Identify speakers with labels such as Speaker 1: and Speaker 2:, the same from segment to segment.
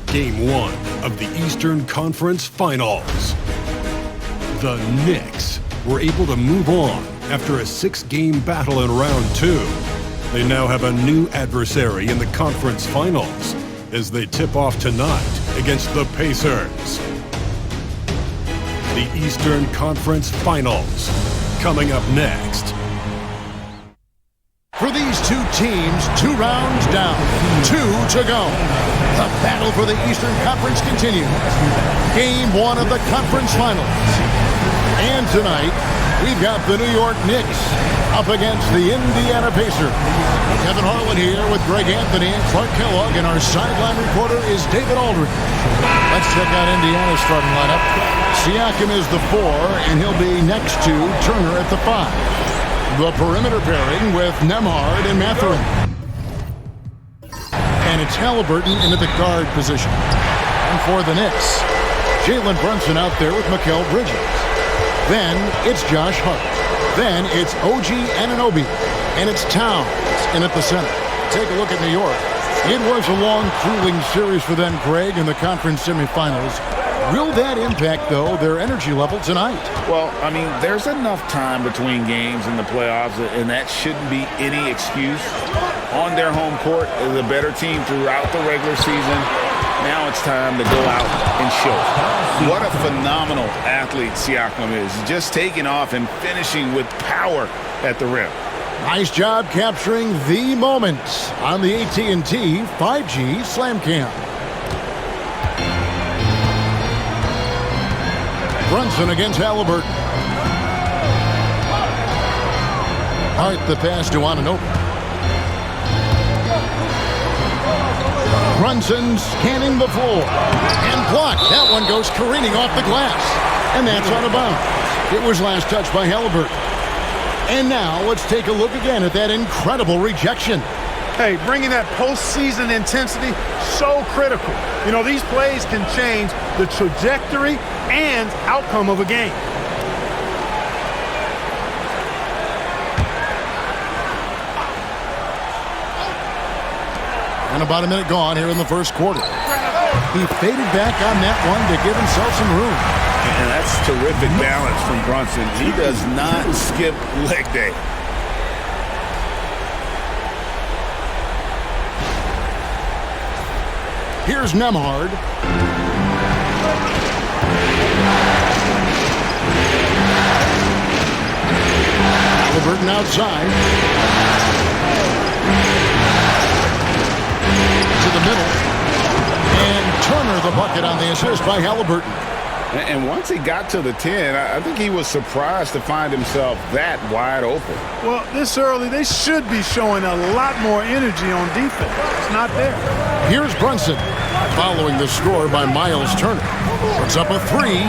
Speaker 1: Game 1 of the Eastern Conference Finals. The Knicks were able to move on after a 6-game battle in round 2. They now have a new adversary in the conference finals as they tip off tonight against the Pacers. The Eastern Conference Finals, coming up next.
Speaker 2: For these two teams, 2 rounds down, 2 to go. The battle for the Eastern Conference continues. Game 1 of the conference finals. And tonight, we've got the New York Knicks up against the Indiana Pacers. Kevin Harlan here with Greg Anthony and Clark Kellogg, and our sideline reporter is David Aldridge. Let's check out Indiana's starting lineup. Siakam is the 4, and he'll be next to Turner at the 5. The perimeter pairing with Nembhard and Mathurin. And it's Halliburton into the guard position. And for the Knicks, Jalen Brunson out there with Mikal Bridges. Then it's Josh Hart. Then it's OG Anunoby. And it's Towns in at the center. Take a look at New York. It was a long, grueling series for them, Greg, in the conference semifinals. Will that impact, though, their energy level tonight?
Speaker 3: Well, I mean, there's enough time between games in the playoffs, and that shouldn't be any excuse. On their home court is a better team throughout the regular season. Now it's time to go out and show. What a phenomenal athlete Siakam is. Just taking off and finishing with power at the rim.
Speaker 2: Nice job capturing the moment on the AT&T 5G Slam Cam. Brunson against Halliburton. Hart the pass to Anunoby. Brunson scanning the floor. And blocked. That one goes careening off the glass. And that's out of bounds. It was last touched by Halliburton. And now let's take a look again at that incredible rejection.
Speaker 4: Hey, bringing that postseason intensity, so critical. You know, these plays can change the trajectory and outcome of a game.
Speaker 2: And about a minute gone here in the first quarter. He faded back on that one to give himself some room.
Speaker 3: And that's terrific balance from Brunson. He does not skip leg day.
Speaker 2: Here's Nembhard. Halliburton outside. To the middle. And Turner the bucket on the assist by Halliburton.
Speaker 3: And once he got to the 10, I think he was surprised to find himself that wide open.
Speaker 4: Well, this early, they should be showing a lot more energy on defense. It's not there.
Speaker 2: Here's Brunson, following the score by Miles Turner. Puts up a 3.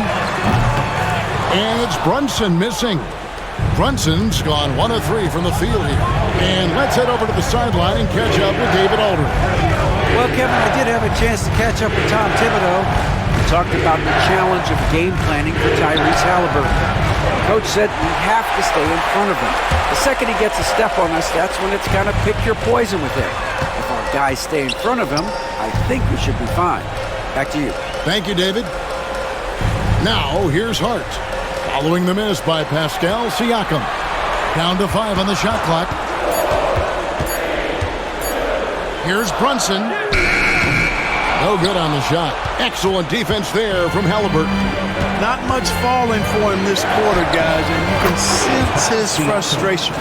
Speaker 2: And it's Brunson missing. Brunson's gone 1 of 3 from the field here. And let's head over to the sideline and catch up with David Aldridge.
Speaker 5: Well, Kevin, I did have a chance to catch up with Tom Thibodeau. Talked about the challenge of game planning for Tyrese Halliburton. Coach said we have to stay in front of him. The second he gets a step on us, that's when it's kind of pick your poison with him. If our guys stay in front of him, I think we should be fine. Back to you.
Speaker 2: Thank you, David. Now, here's Hart. Following the miss by Pascal Siakam. Down to 5 on the shot clock. Here's Brunson. No good on the shot. Excellent defense there from Halliburton.
Speaker 4: Not much falling for him this quarter, guys, and you can sense his frustration.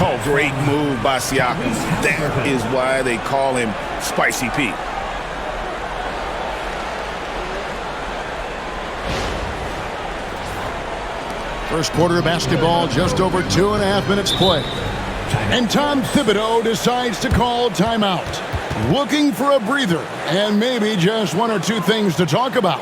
Speaker 3: Oh, great move by Siakam. That is why they call him Spicy Pete.
Speaker 2: First quarter of basketball, just over 2.5 minutes play. And Tom Thibodeau decides to call timeout. Looking for a breather and maybe just 1 or 2 things to talk about.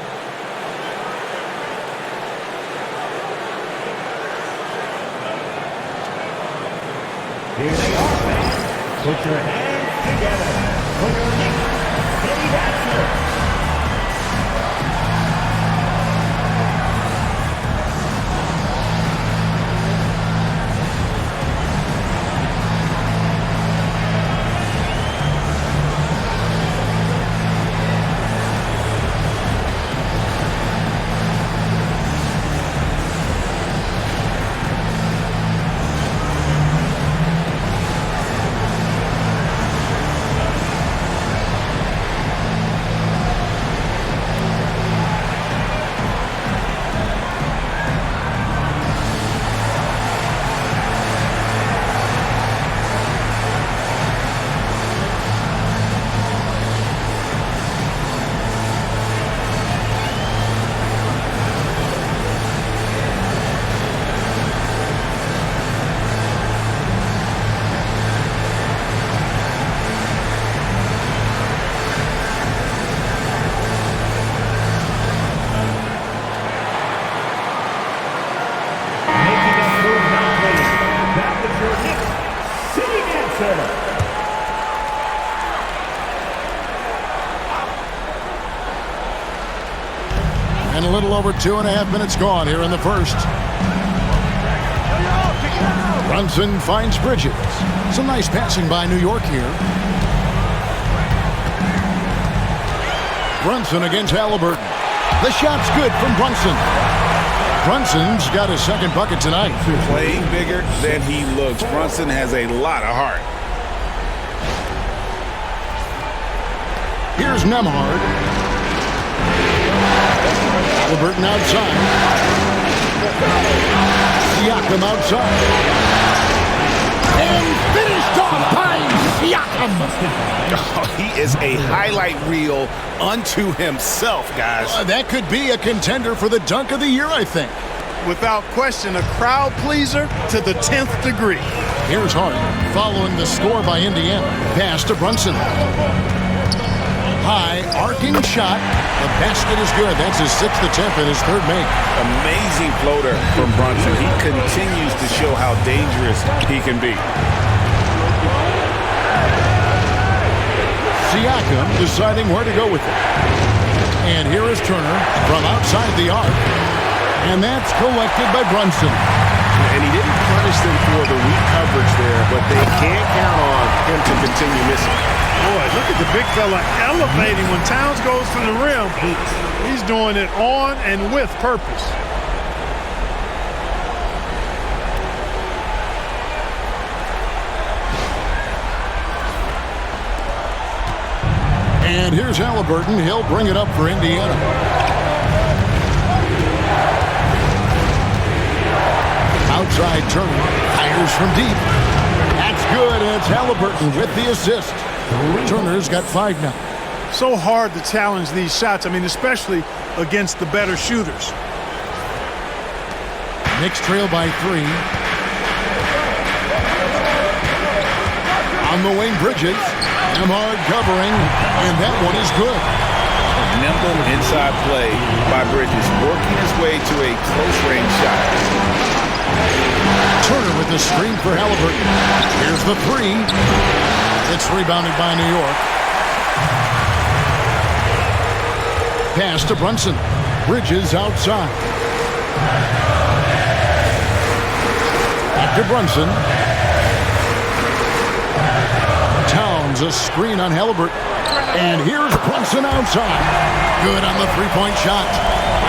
Speaker 6: Here they are, fans. Put your hands together for your Knicks City Bachelor.
Speaker 2: And a little over 2.5 minutes gone here in the first. Brunson finds Bridges. Some nice passing by New York here. Brunson against Halliburton. The shot's good from Brunson. Brunson's got his second bucket tonight.
Speaker 3: Playing bigger than he looks. Brunson has a lot of heart.
Speaker 2: Here's Nemhard. Halliburton outside. Siakam outside. And finished off by Siakam.
Speaker 3: Oh, he is a highlight reel unto himself, guys.
Speaker 2: That could be a contender for the dunk of the year, I think.
Speaker 4: Without question, a crowd pleaser to the 10th degree.
Speaker 2: Here's Hart following the score by Indiana. Pass to Brunson. High, arcing shot. The basket is good. That's his 6th attempt and his 3rd make.
Speaker 3: Amazing floater from Brunson. He continues to show how dangerous he can be.
Speaker 2: Siakam deciding where to go with it. And here is Turner from outside the arc. And that's collected by Brunson.
Speaker 7: And he didn't punish them for the weak coverage there, but they can't count on him to continue missing.
Speaker 4: Boy, look at the big fella elevating when Towns goes to the rim. He's doing it on and with purpose.
Speaker 2: And here's Halliburton. He'll bring it up for Indiana. Outside Turner. Fires from deep. That's good, and it's Halliburton with the assist. Turner's got 5 now.
Speaker 4: So hard to challenge these shots. I mean, especially against the better shooters.
Speaker 2: Knicks trail by 3. On the wing, Bridges. Nemhard covering, and that one is good.
Speaker 3: Nimble inside play by Bridges, working his way to a close-range shot.
Speaker 2: Turner with the screen for Halliburton. Here's the 3. It's rebounded by New York. Pass to Brunson. Bridges outside. Back to Brunson. Towns a screen on Halliburton. And here's Brunson outside. Good on the 3-point shot.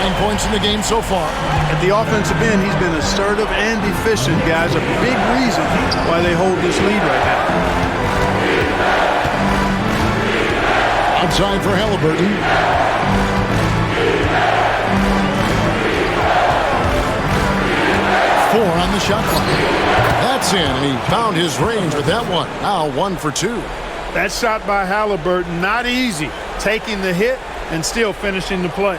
Speaker 2: 9 points in the game so far.
Speaker 4: At the offensive end, he's been assertive and efficient, guys. A big reason why they hold this lead right now.
Speaker 2: Outside for Halliburton. Four on the shot clock. That's in, and he found his range with that one. Now 1 for 2.
Speaker 4: That shot by Halliburton, not easy. Taking the hit and still finishing the play.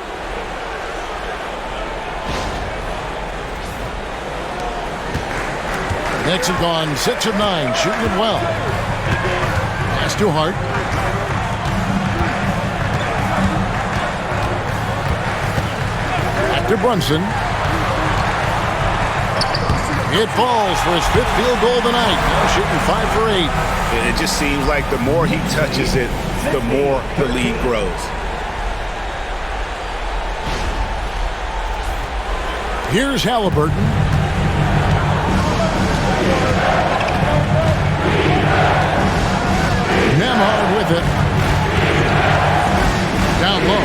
Speaker 2: The Knicks have gone 6 of 9, shooting it well. Pass to Hart. Back to Brunson. It falls for his 5th field goal tonight. Now shooting 5 for 8.
Speaker 3: It just seems like the more he touches it, the more the lead grows.
Speaker 2: Here's Halliburton. Nemhard with it. Down low.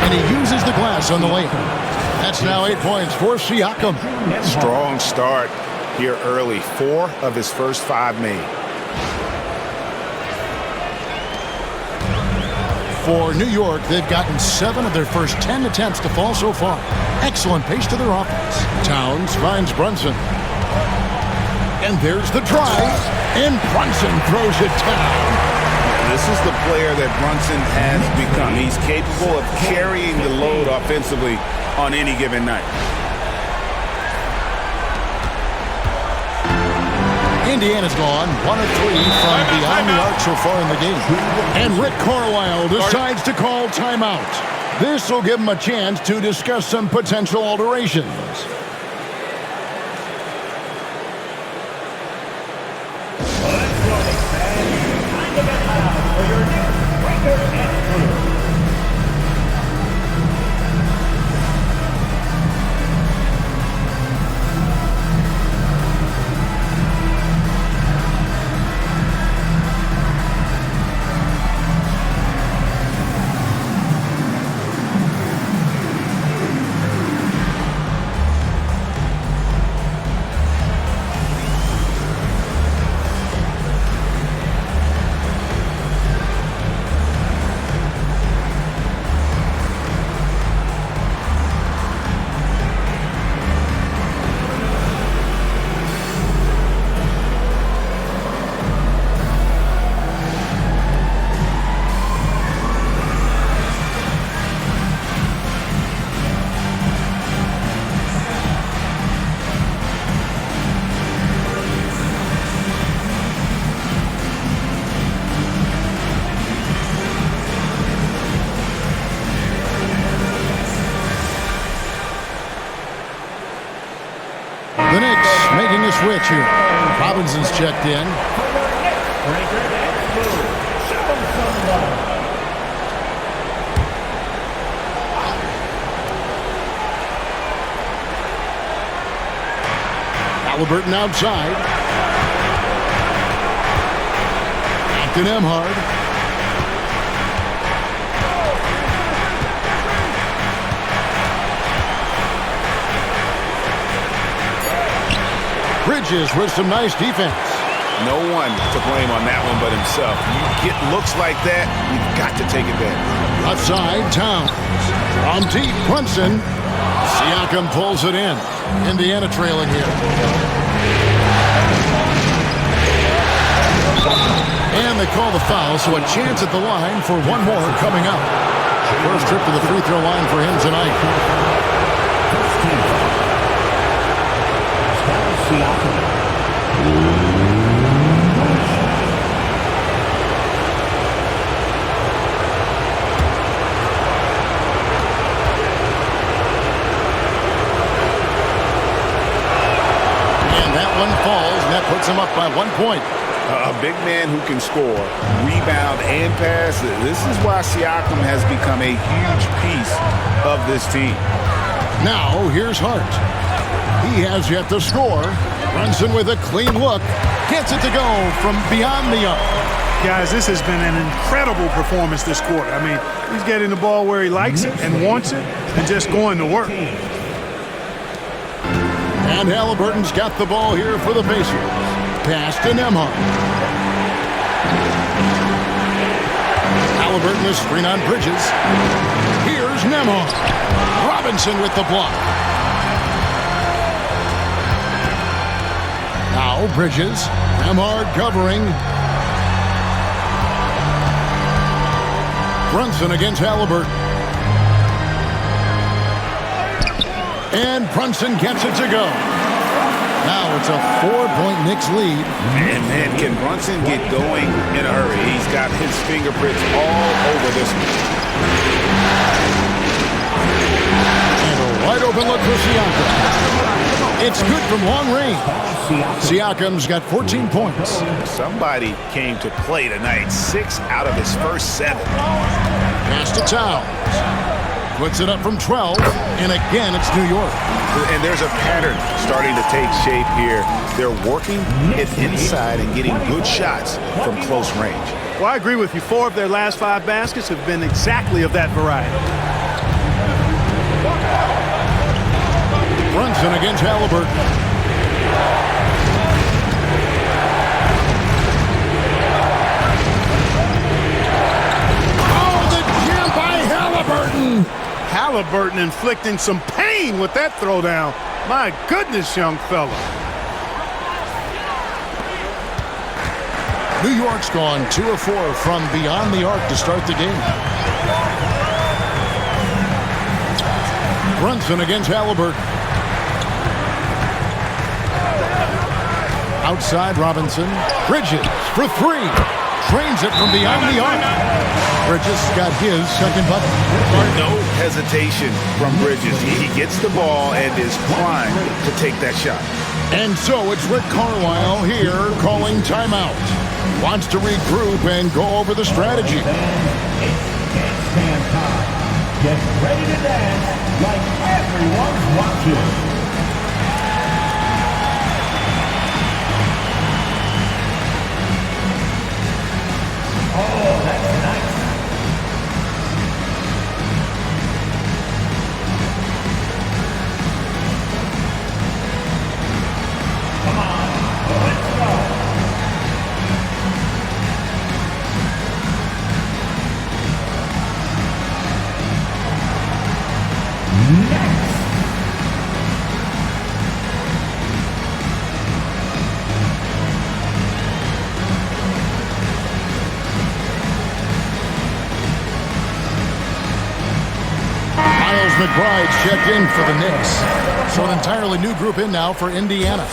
Speaker 2: And he uses the glass on the layup. That's now 8 points for Siakam.
Speaker 3: Strong start here early. 4 of his first 5 made.
Speaker 2: For New York, they've gotten 7 of their first 10 attempts to fall so far. Excellent pace to their offense. Towns finds Brunson. And there's the drive. And Brunson throws it down.
Speaker 3: This is the player that Brunson has become. He's capable of carrying the load offensively on any given night.
Speaker 2: Indiana's gone 1 of 3 from beyond the arc so far in the game. And Rick Carlisle decides to call timeout. This will give him a chance to discuss some potential alterations. switch here. Robinson's checked in. Halliburton outside. Back to Nembhard. Bridges with some nice defense.
Speaker 3: No one to blame on that one but himself. You get looks like that, you've got to take advantage.
Speaker 2: Left side, Towns. From deep, Brunson. Siakam pulls it in. Indiana trailing here. And they call the foul, so a chance at the line for one more coming up. First trip to the free throw line for him tonight. Puts him up by 1 point.
Speaker 3: A big man who can score, rebound, and pass. This is why Siakam has become a huge piece of this team.
Speaker 2: Now, here's Hart. He has yet to score. Brunson with a clean look. Gets it to go from beyond the arc.
Speaker 4: Guys, this has been an incredible performance this quarter. I mean, he's getting the ball where he likes it and wants it and just going to work.
Speaker 2: And Halliburton's got the ball here for the Pacers. Pass to Nembhard. Halliburton is screen on Bridges. Here's Nembhard. Robinson with the block. Now Bridges. Nembhard covering. Brunson against Halliburton. And Brunson gets it to go. Now it's a 4-point Knicks lead.
Speaker 3: And man, can Brunson get going in a hurry? He's got his fingerprints all over this one.
Speaker 2: And a wide open look for Siakam. It's good from long range. Siakam's got 14 points.
Speaker 3: Somebody came to play tonight. 6 out of his first 7.
Speaker 2: Pass to Towns. Puts it up from 12, and again, it's New York.
Speaker 3: And there's a pattern starting to take shape here. They're working it inside and getting good shots from close range.
Speaker 4: Well, I agree with you. 4 of their last 5 baskets have been exactly of that variety.
Speaker 2: Brunson against Halliburton.
Speaker 4: Halliburton inflicting some pain with that throwdown. My goodness, young fella.
Speaker 2: New York's gone 2 of 4 from beyond the arc to start the game. Brunson against Halliburton. Outside Robinson. Bridges for 3. Trains it from beyond the arc. Bridges got his second bucket.
Speaker 3: No hesitation from Bridges. He gets the ball and is primed to take that shot.
Speaker 2: And so it's Rick Carlisle here calling timeout. Wants to regroup and go over the strategy.
Speaker 6: It's dance time. Get ready to dance like everyone's watching. Oh, that's nice. Come on, let's go. Next.
Speaker 2: McBride's checked in for the Knicks. So an entirely new group in now for Indiana.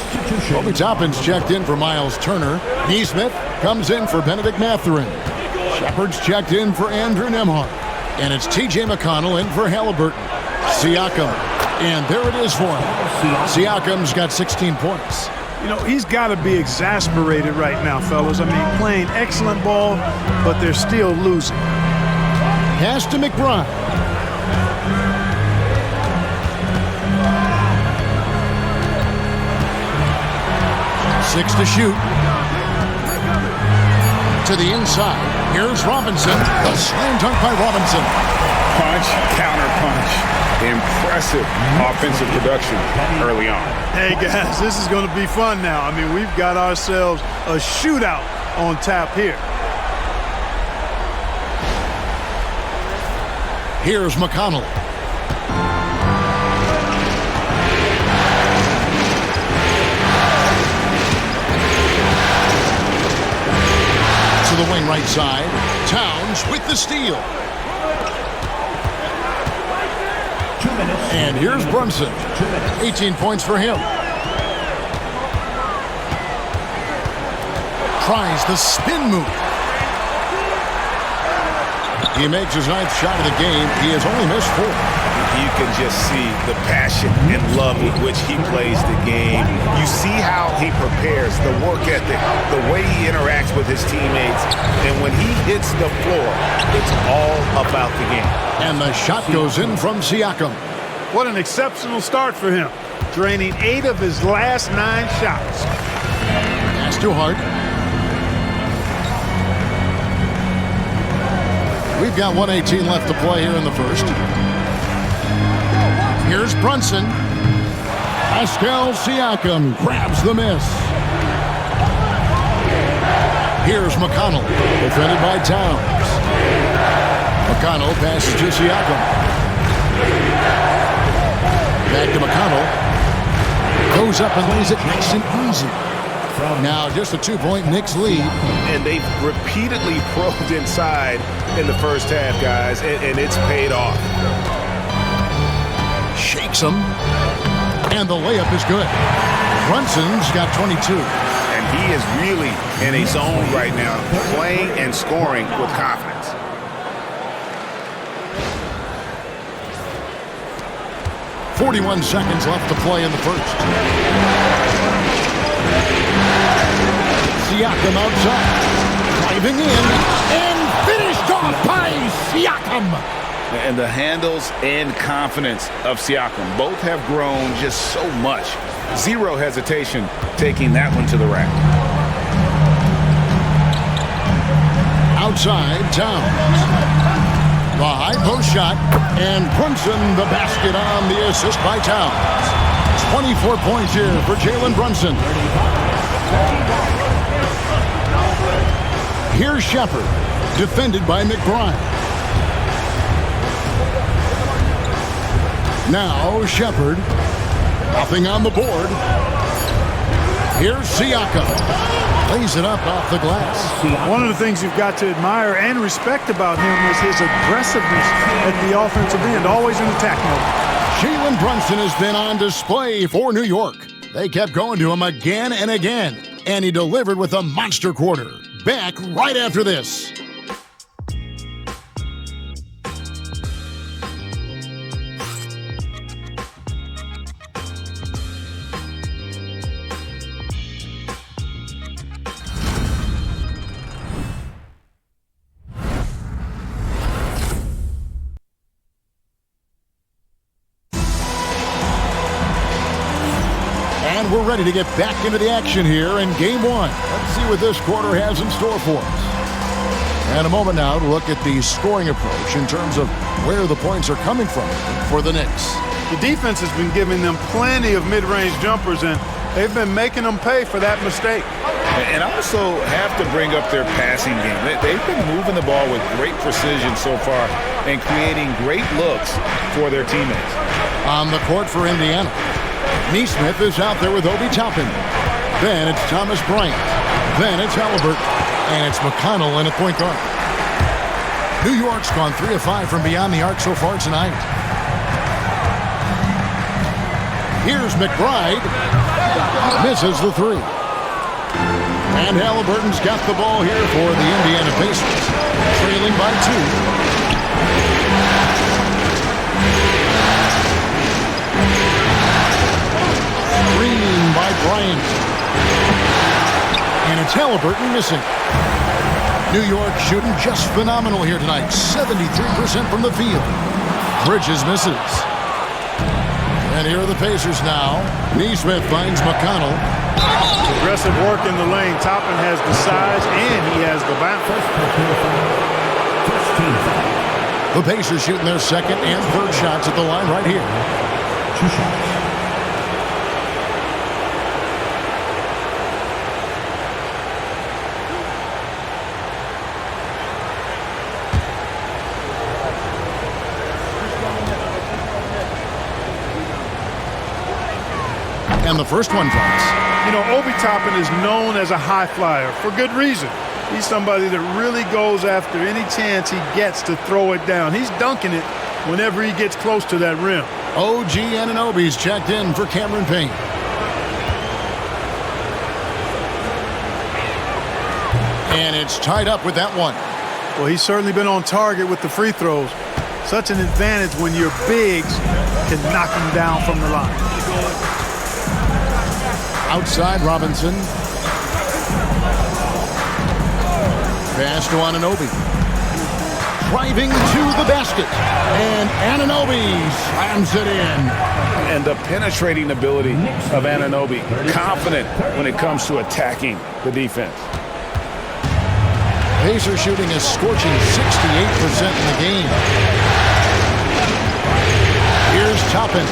Speaker 2: Obi Toppin's checked in for Miles Turner. Neesmith comes in for Benedict Mathurin. Shepard's checked in for Andrew Nembhard. And it's T.J. McConnell in for Halliburton. Siakam. And there it is for him. Siakam's got 16 points.
Speaker 4: You know, he's got to be exasperated right now, fellas. I mean, playing excellent ball, but they're still losing.
Speaker 2: Pass to McBride. Six to shoot. To the inside. Here's Robinson. A slam dunk by Robinson.
Speaker 3: Punch, counter punch. Impressive offensive production early on.
Speaker 4: Hey, guys, this is going to be fun now. I mean, we've got ourselves a shootout on tap here.
Speaker 2: Here's McConnell. To the wing right side. Towns with the steal. And here's Brunson. 18 points for him. Tries the spin move. He makes his 9th shot of the game. He has only missed 4.
Speaker 3: You can just see the passion and love with which he plays the game. You see how he prepares, the work ethic, the way he interacts with his teammates. And when he hits the floor, it's all about the game.
Speaker 2: And the shot goes in from Siakam.
Speaker 4: What an exceptional start for him, draining 8 of his last 9 shots.
Speaker 2: Pass to Hart. We've got 1:18 left to play here in the first. Here's Brunson. Pascal Siakam grabs the miss. Here's McConnell, defended by Towns. McConnell passes to Siakam. Back to McConnell. Goes up and lays it nice and easy. Now just a 2-point Knicks lead.
Speaker 3: And they've repeatedly probed inside in the first half, guys, and it's paid off.
Speaker 2: Shakes him. And the layup is good. Brunson's got 22.
Speaker 3: And he is really in a zone right now, playing and scoring with confidence.
Speaker 2: .41 seconds left to play in the first. Siakam outside. Driving in. And finished off by Siakam.
Speaker 3: And the handles and confidence of Siakam both have grown just so much. Zero hesitation taking that one to the rack.
Speaker 2: Outside, Towns. The high post shot, and Brunson the basket on the assist by Towns. 24 points here for Jalen Brunson. Here's Shepard, defended by McBride. Now Shepard, nothing on the board. Here's Siakam. Lays it up off the glass.
Speaker 4: One of the things you've got to admire and respect about him is his aggressiveness at the offensive end, always in attack mode.
Speaker 2: Jalen Brunson has been on display for New York. They kept going to him again and again, and he delivered with a monster quarter. Back right after this. And we're ready to get back into the action here in Game 1. Let's see what this quarter has in store for us. And a moment now to look at the scoring approach in terms of where the points are coming from for the Knicks.
Speaker 4: The defense has been giving them plenty of mid-range jumpers, and they've been making them pay for that mistake.
Speaker 3: And I also have to bring up their passing game. They've been moving the ball with great precision so far and creating great looks for their teammates.
Speaker 2: On the court for Indiana, Neesmith is out there with Obi Toppin. Then it's Thomas Bryant. Then it's Halliburton. And it's McConnell in at point guard. New York's gone 3 of 5 from beyond the arc so far tonight. Here's McBride. Misses the 3. And Halliburton's got the ball here for the Indiana Pacers. Trailing by 2. Screen by Bryant. Halliburton missing. New York shooting just phenomenal here tonight. 73% from the field. Bridges misses. And here are the Pacers now. Neesmith finds McConnell.
Speaker 4: Aggressive work in the lane. Toppin has the size and he has the bounce.
Speaker 2: The Pacers shooting their second and third shots at the line right here.
Speaker 6: 2 shots.
Speaker 2: And the first one drops.
Speaker 4: You know, Obi Toppin is known as a high flyer for good reason. He's somebody that really goes after any chance he gets to throw it down. He's dunking it whenever he gets close to that rim.
Speaker 2: OG Anunoby's checked in for Cameron Payne. And it's tied up with that one.
Speaker 4: Well, he's certainly been on target with the free throws. Such an advantage when your bigs can knock him down from the line.
Speaker 2: Outside Robinson. Pass to Anunoby. Driving to the basket. And Anunoby slams it in.
Speaker 3: And the penetrating ability of Anunoby. Confident when it comes to attacking the defense.
Speaker 2: Pacers shooting a scorching 68% in the game. Here's Toppin.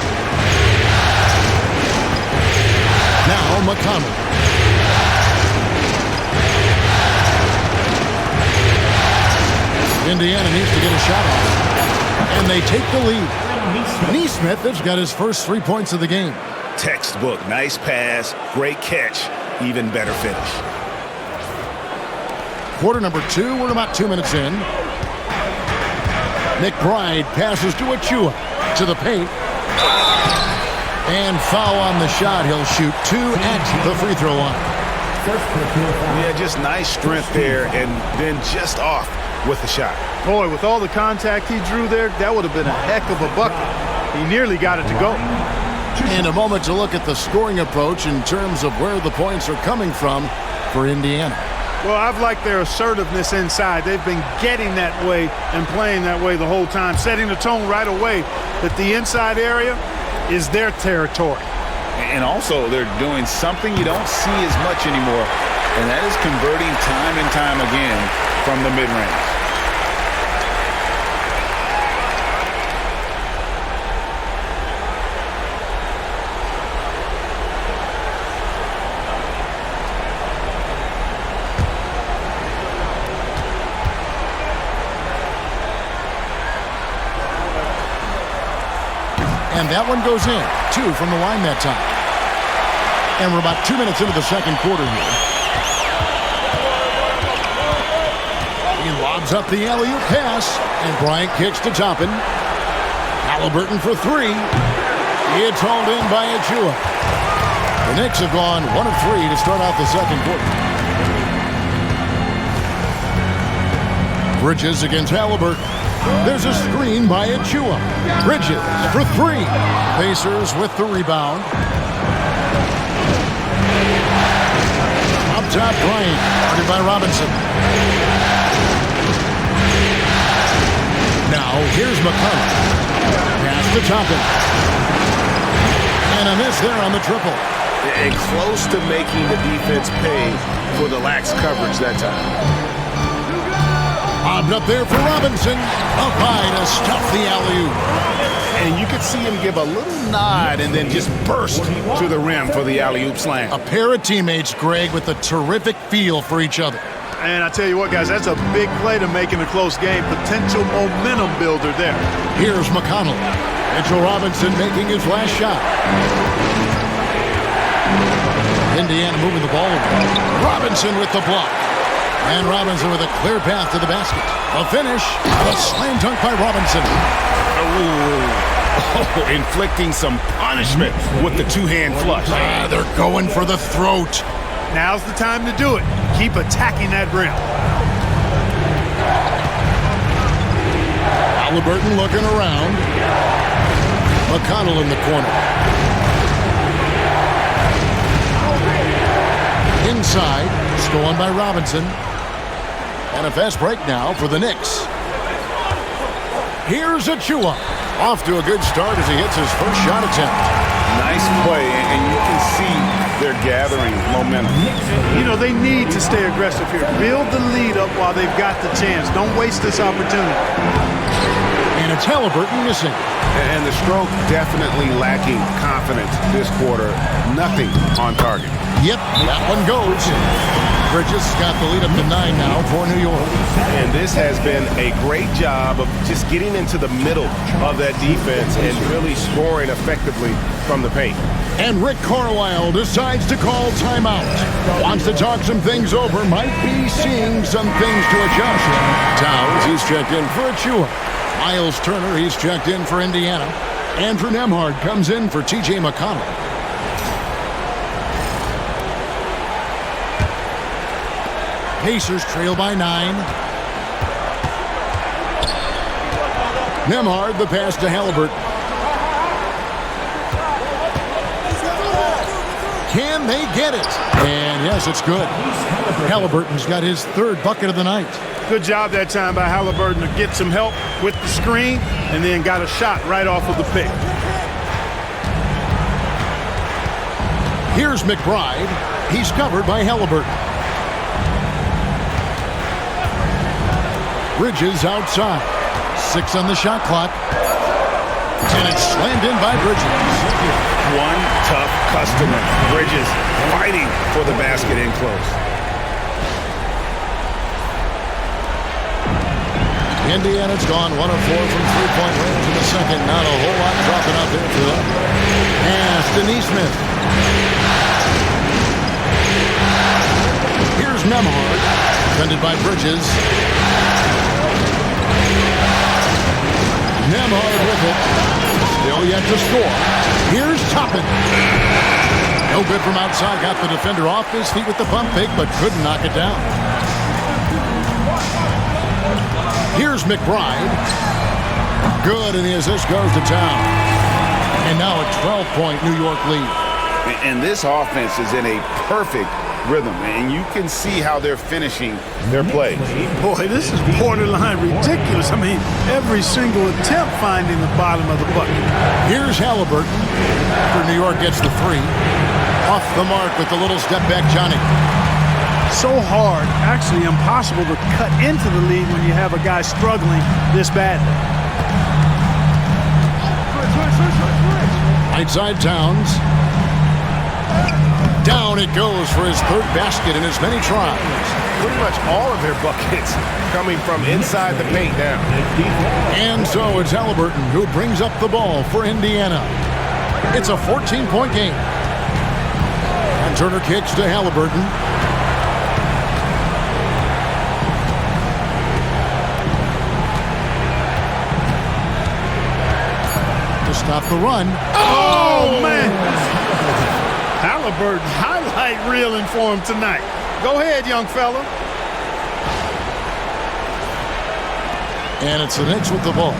Speaker 2: Now McConnell. Indiana needs to get a shot off. And they take the lead. Neesmith has got his first 3 points of the game.
Speaker 3: Textbook. Nice pass. Great catch. Even better finish.
Speaker 2: Quarter number 2. We're about 2 minutes in. McBride passes to Achua. To the paint. And foul on the shot. He'll shoot 2 at the free throw line.
Speaker 3: Yeah, just nice strength there and then just off with the shot.
Speaker 4: Boy, with all the contact he drew there, that would have been a heck of a bucket. He nearly got it to go.
Speaker 2: And a moment to look at the scoring approach in terms of where the points are coming from for Indiana.
Speaker 4: Well, I've liked their assertiveness inside. They've been getting that way and playing that way the whole time, setting the tone right away that the inside area is their territory.
Speaker 3: And also, they're doing something you don't see as much anymore, and that is converting time and time again from the mid-range.
Speaker 2: And that one goes in. 2 from the line that time. And we're about 2 minutes into the second quarter here. He lobs up the alley-oop pass. And Bryant kicks to Toppin. Halliburton for 3. It's hauled in by Achua. The Knicks have gone 1 of 3 to start out the second quarter. Bridges against Halliburton. There's a screen by Achua. Bridges for 3. Pacers with the rebound. Up top, Bryant. Guarded by Robinson. Now, here's McConnell. Pass to Toppin. And a miss there on the triple.
Speaker 3: And close to making the defense pay for the lax coverage that time.
Speaker 2: Bobbed up there for Robinson. Up high to stuff the alley-oop.
Speaker 3: And you could see him give a little nod and then just burst to the rim for the alley-oop slam.
Speaker 2: A pair of teammates, Greg, with a terrific feel for each other.
Speaker 4: And I tell you what, guys, that's a big play to make in a close game. Potential momentum builder there.
Speaker 2: Here's McConnell. Mitchell Robinson making his last shot. Indiana moving the ball over. Robinson with the block. And Robinson with a clear path to the basket. A finish. A slam dunk by Robinson.
Speaker 3: Oh, inflicting some punishment with the two-hand flush.
Speaker 2: They're going for the throat.
Speaker 4: Now's the time to do it. Keep attacking that rim.
Speaker 2: Halliburton looking around. McConnell in the corner. Inside, Stolen by Robinson. And a fast break now for the Knicks. Here's Achua. Off to a good start as he hits his first shot attempt.
Speaker 3: Nice play, and you can see they're gathering momentum.
Speaker 4: You know, they need to stay aggressive here. Build the lead up while they've got the chance. Don't waste this opportunity.
Speaker 2: And it's Halliburton missing.
Speaker 7: And the stroke definitely lacking confidence this quarter. Nothing on target.
Speaker 2: Yep, that one goes. Bridges got the lead up to 9 now for New York.
Speaker 7: And this has been a great job of just getting into the middle of that defense and really scoring effectively from the paint.
Speaker 2: And Rick Carlisle decides to call timeout. Wants to talk some things over. Might be seeing some things to adjust. Towns, he's checked in for Achua. Miles Turner, he's checked in for Indiana. Andrew Nembhard comes in for T.J. McConnell. Pacers trail by 9. Nembhard, the pass to Halliburton. Can they get it? And yes, it's good. Halliburton's got his third bucket of the night.
Speaker 4: Good job that time by Halliburton to get some help with the screen and then got a shot right off of the pick.
Speaker 2: Here's McBride. He's covered by Halliburton. Bridges outside. 6 on the shot clock. And it's slammed in by Bridges.
Speaker 3: One tough customer. Bridges fighting for the basket in close.
Speaker 2: Indiana's gone 1 of 4 from three-point range in the second. Not a whole lot dropping out there for them. Pass to Neesmith. Here's Nembhard. Defended by Bridges. Nembhard with it. Still yet to score. Here's Toppin. No good from outside. Got the defender off his feet with the pump fake, but couldn't knock it down. Here's McBride. Good, and the assist goes to town. And now a 12-point New York lead.
Speaker 3: And this offense is in a perfect rhythm, and you can see how they're finishing their play.
Speaker 4: Boy, this is borderline ridiculous. I mean, every single attempt finding the bottom of the bucket.
Speaker 2: Here's Halliburton. After New York gets the 3. Off the mark with the little step back, Johnny.
Speaker 4: So hard, actually impossible to cut into the lead when you have a guy struggling this badly.
Speaker 2: Right side Towns. Down it goes for his third basket in as many tries.
Speaker 7: Pretty much all of their buckets coming from inside the paint now.
Speaker 2: And so it's Halliburton who brings up the ball for Indiana. It's a 14-point game. And Turner kicks to Halliburton. To stop the run.
Speaker 4: Oh, man! Halliburton highlight reeling for him tonight. Go ahead, young fella.
Speaker 2: And it's the Knicks with the ball.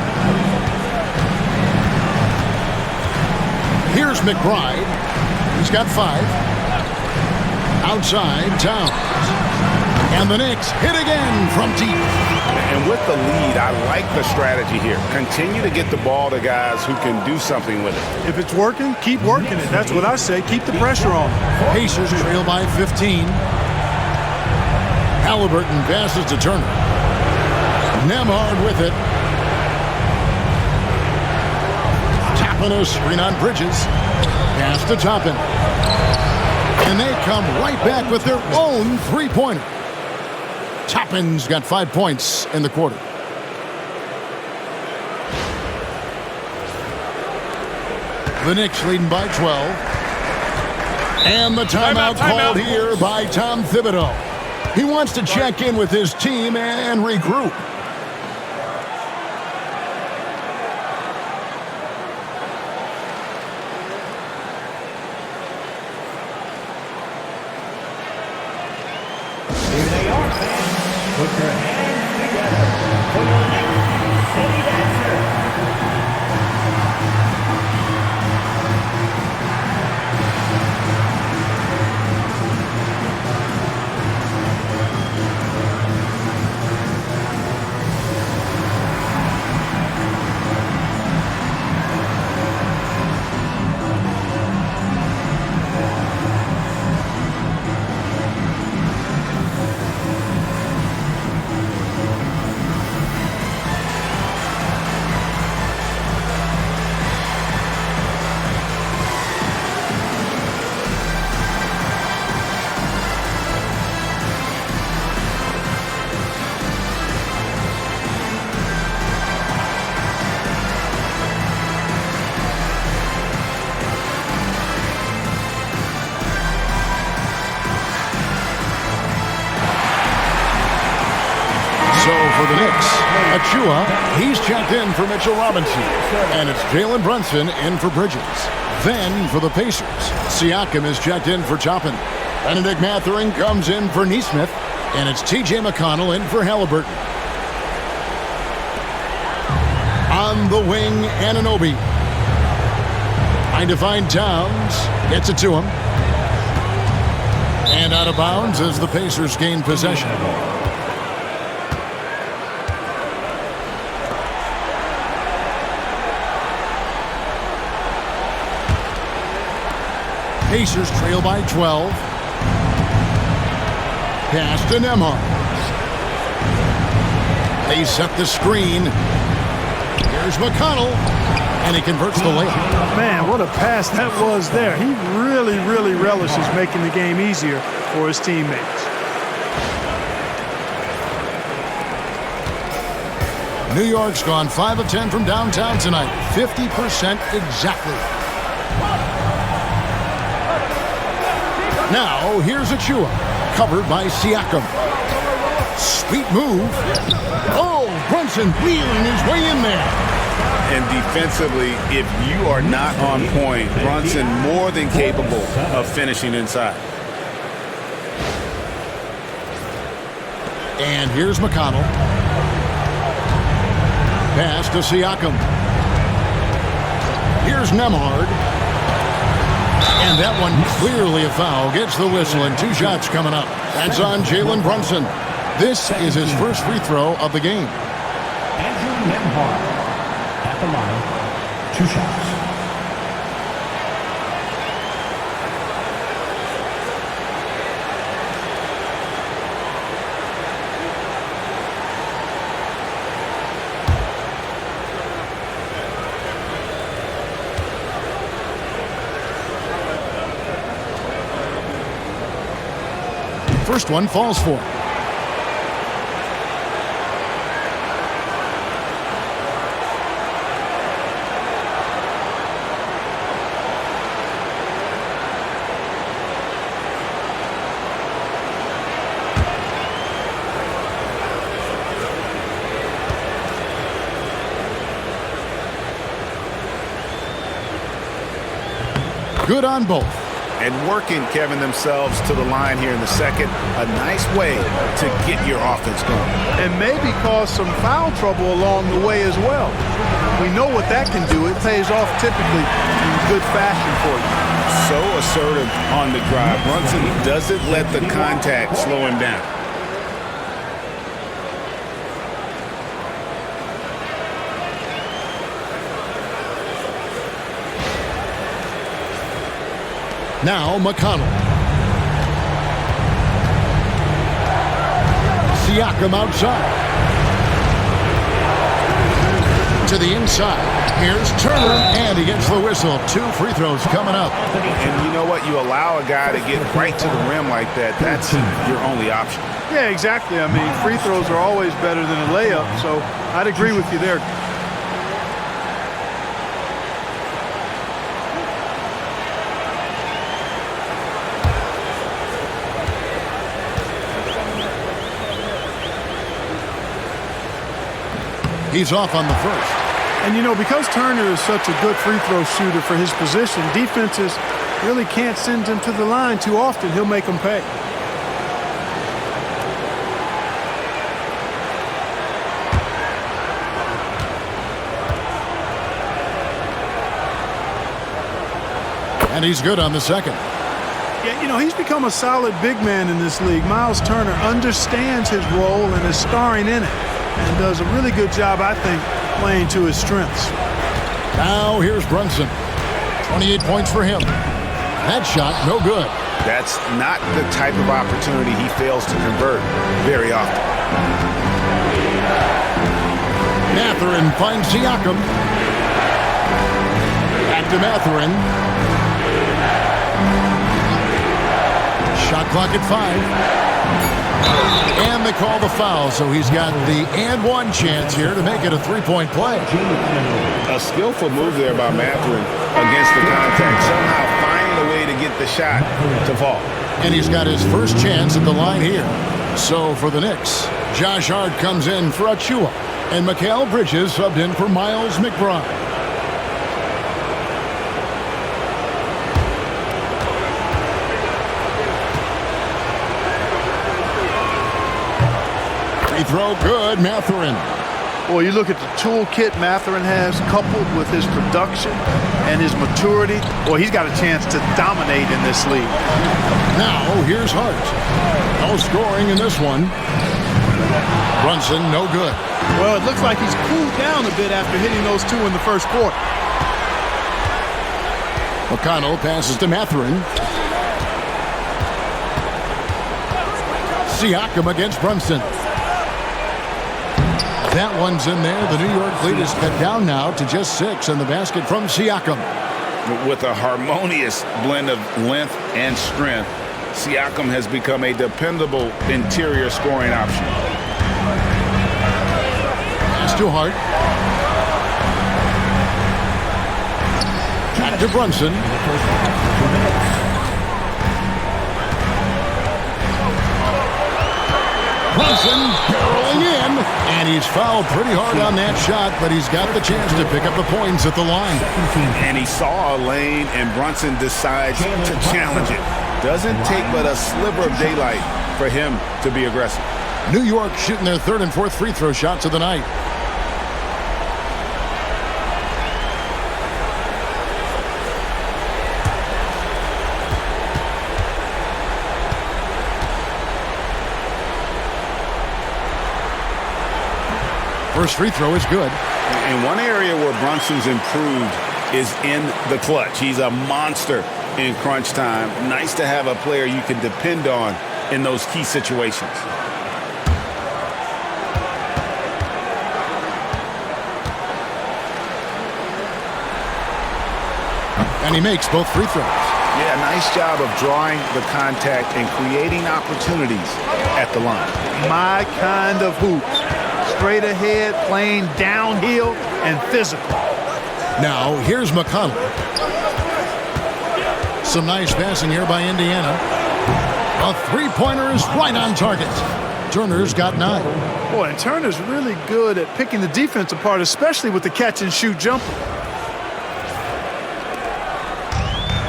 Speaker 2: Here's McBride. He's got 5. Outside, Towns. And the Knicks hit again from deep.
Speaker 3: And with the lead, I like the strategy here. Continue to get the ball to guys who can do something with it.
Speaker 4: If it's working, keep working it. That's what I say. Keep the pressure on.
Speaker 2: Pacers trail by 15. Halliburton passes to Turner. Nembhard with it. Toppin a screen on Bridges. Pass to Toppin. And they come right back with their own three-pointer. Toppin's got 5 points in the quarter. The Knicks leading by 12. And the timeout called here by Tom Thibodeau. He wants to check in with his team and regroup.
Speaker 6: Here they are, fans. Put your hands together for your Knicks City Dancer.
Speaker 2: Achua, he's checked in for Mitchell Robinson. And it's Jalen Brunson in for Bridges. Then for the Pacers, Siakam is checked in for Toppin. Benedict Mathurin comes in for Nesmith. And it's T.J. McConnell in for Halliburton. On the wing, Anunoby. Trying to find Towns. Gets it to him. And out of bounds as the Pacers gain possession. Pacers trail by 12. Pass to Nembhard. They set the screen. Here's McConnell. And he converts the layup.
Speaker 4: Man, what a pass that was there. He really relishes making the game easier for his teammates.
Speaker 2: New York's gone 5 of 10 from downtown tonight. 50% exactly. Now, here's Achua. Covered by Siakam. Sweet move. Oh, Brunson wheeling his way in there.
Speaker 3: And defensively, if you are not on point, Brunson more than capable of finishing inside.
Speaker 2: And here's McConnell. Pass to Siakam. Here's Nembhard. And that one clearly a foul. Gets the whistle and 2 shots coming up. That's on Jalen Brunson. This is his first free throw of the game.
Speaker 6: Andrew Nembhard at the line. 2 shots.
Speaker 2: First one falls for. Good on both.
Speaker 3: And working, Kevin, themselves to the line here in the second. A nice way to get your offense going.
Speaker 4: And maybe cause some foul trouble along the way as well. We know what that can do. It pays off typically in good fashion for you.
Speaker 3: So assertive on the drive. Brunson doesn't let the contact slow him down.
Speaker 2: Now McConnell. Siakam outside. To the inside. Here's Turner, and he gets the whistle. 2 free throws coming up.
Speaker 3: And you know what? You allow a guy to get right to the rim like that. That's your only option.
Speaker 4: Yeah, exactly. I mean, free throws are always better than a layup, so I'd agree with you there.
Speaker 2: He's off on the first.
Speaker 4: And, you know, because Turner is such a good free throw shooter for his position, defenses really can't send him to the line too often. He'll make them pay.
Speaker 2: And he's good on the second.
Speaker 4: Yeah, you know, he's become a solid big man in this league. Miles Turner understands his role and is starring in it. And does a really good job, I think, playing to his strengths.
Speaker 2: Now here's Brunson. 28 points for him. That shot, no good.
Speaker 3: That's not the type of opportunity he fails to convert very often.
Speaker 2: Mathurin finds Siakam. Back to Mathurin. Shot clock at 5. And they call the foul, so he's got the and one chance here to make it a 3-point play.
Speaker 3: A skillful move there by Mathurin against the contact. Somehow finding a way to get the shot to fall.
Speaker 2: And he's got his first chance at the line here. So for the Knicks, Josh Hart comes in for Achua. And Mikal Bridges subbed in for Miles McBride. Free throw good, Mathurin.
Speaker 4: Well, you look at the toolkit Mathurin has, coupled with his production and his maturity. Well, he's got a chance to dominate in this league.
Speaker 2: Now, here's Hart. No scoring in this one. Brunson, no good.
Speaker 4: Well, it looks like he's cooled down a bit after hitting those two in the first quarter.
Speaker 2: McConnell passes to Mathurin. Siakam against Brunson. That one's in there. The New York lead is cut down now to just 6, and the basket from Siakam.
Speaker 3: With a harmonious blend of length and strength, Siakam has become a dependable interior scoring option.
Speaker 2: Pass to Hart. Back to Brunson. Brunson barreling in, and he's fouled pretty hard on that shot, but he's got the chance to pick up the points at the line.
Speaker 3: And he saw a lane, and Brunson decides to challenge it. Doesn't take but a sliver of daylight for him to be aggressive.
Speaker 2: New York shooting their 3rd and 4th free throw shots of the night. First free throw is good.
Speaker 3: And one area where Brunson's improved is in the clutch. He's a monster in crunch time. Nice to have a player you can depend on in those key situations.
Speaker 2: And he makes both free throws.
Speaker 3: Yeah, nice job of drawing the contact and creating opportunities at the line.
Speaker 4: My kind of hoop. Straight ahead, playing downhill, and physical.
Speaker 2: Now, here's McConnell. Some nice passing here by Indiana. A three-pointer is right on target. Turner's got 9.
Speaker 4: Boy, and Turner's really good at picking the defense apart, especially with the catch-and-shoot jumper.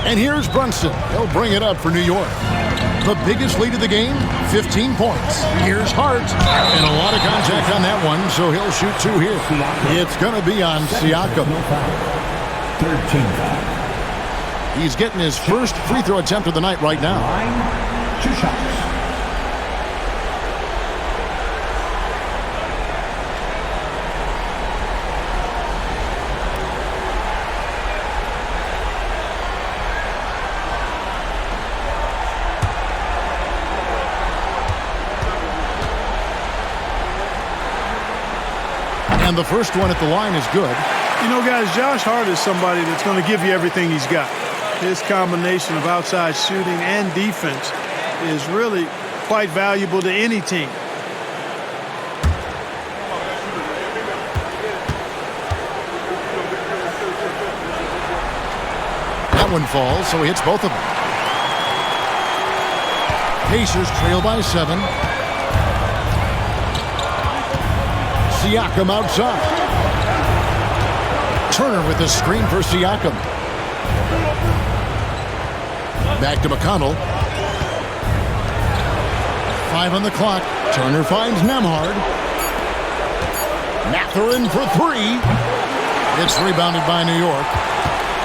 Speaker 2: And here's Brunson. He'll bring it up for New York. The biggest lead of the game, 15 points. Here's Hart. And a lot of contact on that one, so he'll shoot 2 here. It's going to be on Siakam.
Speaker 6: 13.
Speaker 2: He's getting his first free throw attempt of the night right now.
Speaker 6: 2 shots.
Speaker 2: And the first one at the line is good.
Speaker 4: You know, guys, Josh Hart is somebody that's going to give you everything he's got. His combination of outside shooting and defense is really quite valuable to any team.
Speaker 2: That one falls, so he hits both of them. Pacers trail by 7. Siakam outside. Turner with the screen for Siakam. Back to McConnell. 5 on the clock. Turner finds Nembhard. Mathurin for 3. It's rebounded by New York.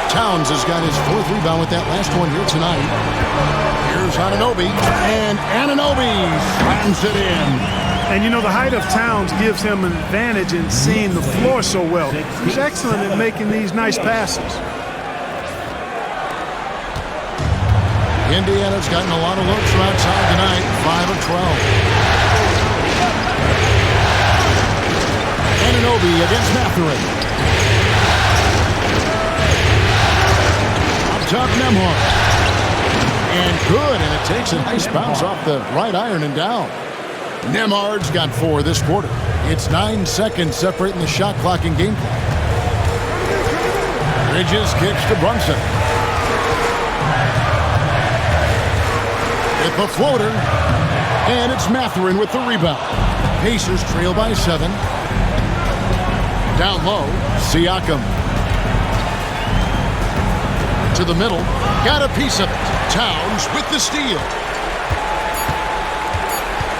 Speaker 2: Towns has got his 4th rebound with that last one here tonight. Here's Anunoby. And Anunoby slams it in.
Speaker 4: And, you know, the height of Towns gives him an advantage in seeing the floor so well. He's excellent at making these nice passes.
Speaker 2: Indiana's gotten a lot of looks from outside tonight. 5 of 12. Anunoby against Mathurin. Up top, Nembhard. And good, and it takes a nice bounce off the right iron and down. Nembhard's got 4 this quarter. It's 9 seconds separating the shot clock and game clock. Bridges kicks to Brunson. With the floater. And it's Mathurin with the rebound. Pacers trail by 7. Down low, Siakam. To the middle, got a piece of it. Towns with the steal.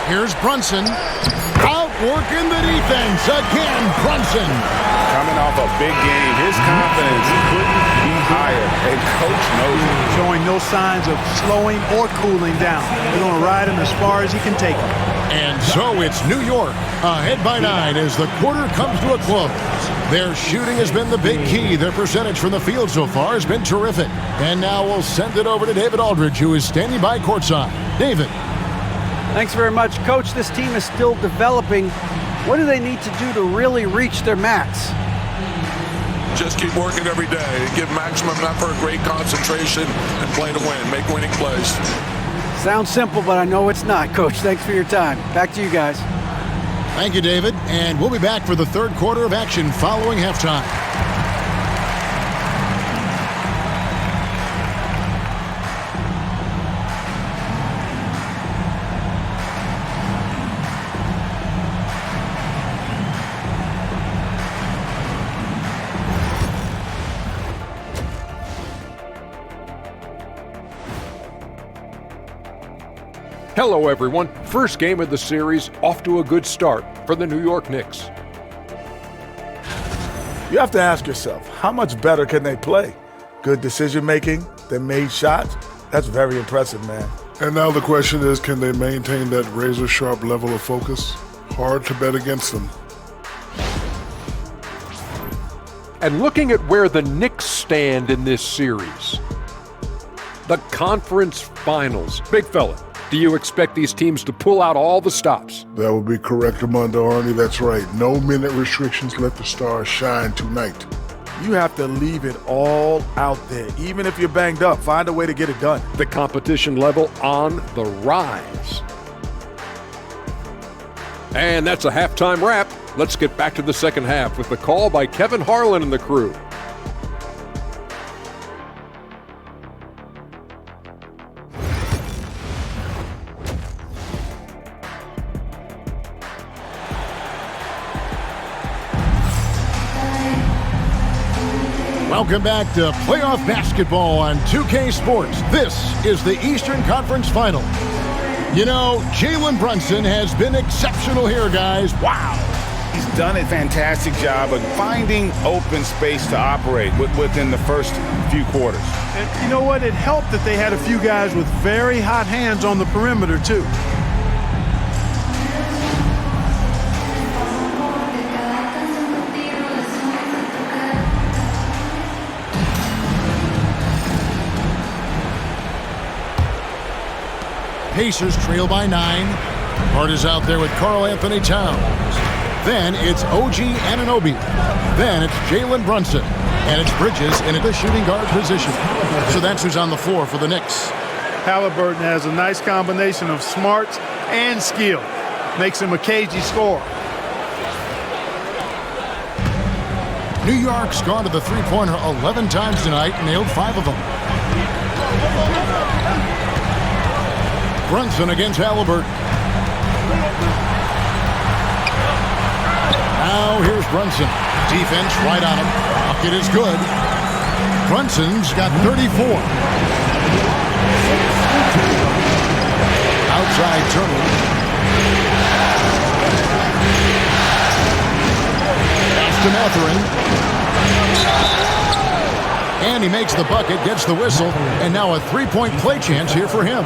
Speaker 2: Here's Brunson. Outworking the defense. Again, Brunson.
Speaker 3: Coming off a big game, his confidence couldn't be higher, and Coach knows it.
Speaker 4: Showing no signs of slowing or cooling down. They're going to ride him as far as he can take him.
Speaker 2: And so it's New York ahead by 9 as the quarter comes to a close. Their shooting has been the big key. Their percentage from the field so far has been terrific. And now we'll send it over to David Aldridge, who is standing by courtside. David.
Speaker 5: Thanks very much, Coach. This team is still developing. What do they need to do to really reach their max?
Speaker 8: Just keep working every day. Give maximum effort, great concentration, and play to win. Make winning plays.
Speaker 5: Sounds simple, but I know it's not, Coach. Thanks for your time. Back to you guys.
Speaker 2: Thank you, David. And we'll be back for the third quarter of action following halftime.
Speaker 9: Hello, everyone. First game of the series, off to a good start for the New York Knicks.
Speaker 10: You have to ask yourself, how much better can they play? Good decision-making, they made shots. That's very impressive, man.
Speaker 11: And now the question is, can they maintain that razor-sharp level of focus? Hard to bet against them.
Speaker 9: And looking at where the Knicks stand in this series, the conference finals. Big fella, do you expect these teams to pull out all the stops?
Speaker 11: That would be correct, Armando Arnie. That's right. No minute restrictions. Let the stars shine tonight.
Speaker 10: You have to leave it all out there. Even if you're banged up, find a way to get it done.
Speaker 9: The competition level on the rise. And that's a halftime wrap. Let's get back to the second half with the call by Kevin Harlan and the crew.
Speaker 2: Welcome back to playoff basketball on 2K Sports. This is the Eastern Conference Final. You know, Jalen Brunson has been exceptional here, guys. Wow.
Speaker 3: He's done a fantastic job of finding open space to operate within the first few quarters.
Speaker 4: And you know what? It helped that they had a few guys with very hot hands on the perimeter, too.
Speaker 2: Pacers trail by 9. Hart is out there with Karl Anthony Towns. Then it's OG Anunoby. Then it's Jalen Brunson. And it's Bridges in the shooting guard position. So that's who's on the floor for the Knicks.
Speaker 4: Halliburton has a nice combination of smarts and skill. Makes him a cagey scorer.
Speaker 2: New York's gone to the three-pointer 11 times tonight and nailed 5 of them. Brunson against Halliburton. Now here's Brunson. Defense right on him. Bucket is good. Brunson's got 34. Outside Turner. Pass to Mathurin. And he makes the bucket, gets the whistle, and now a three-point play chance here for him.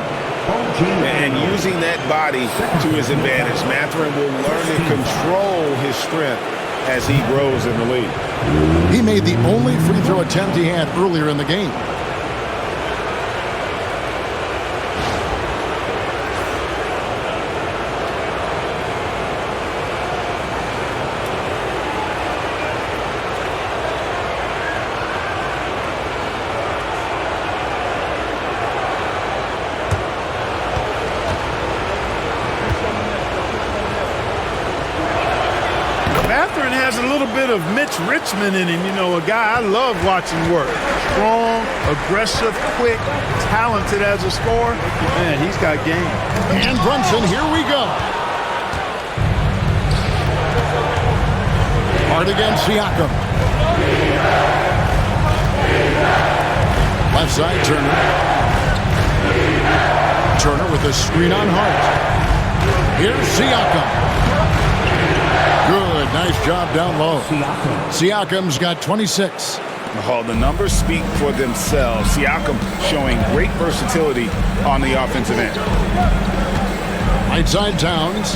Speaker 3: And using that body to his advantage, Mathurin will learn to control his strength as he grows in the league.
Speaker 2: He made the only free throw attempt he had earlier in the game.
Speaker 4: Mathurin has a little bit of Mitch Richmond in him, you know, a guy I love watching work. Strong, aggressive, quick, talented as a scorer. Man, he's got game.
Speaker 2: And Brunson, here we go. Hart against Siakam. Left side, Turner. Turner with a screen on Hart. Here's Siakam. Good, nice job down low. Siakam's got 26.
Speaker 3: Oh, the numbers speak for themselves. Siakam showing great versatility on the offensive end.
Speaker 2: Right side, Towns.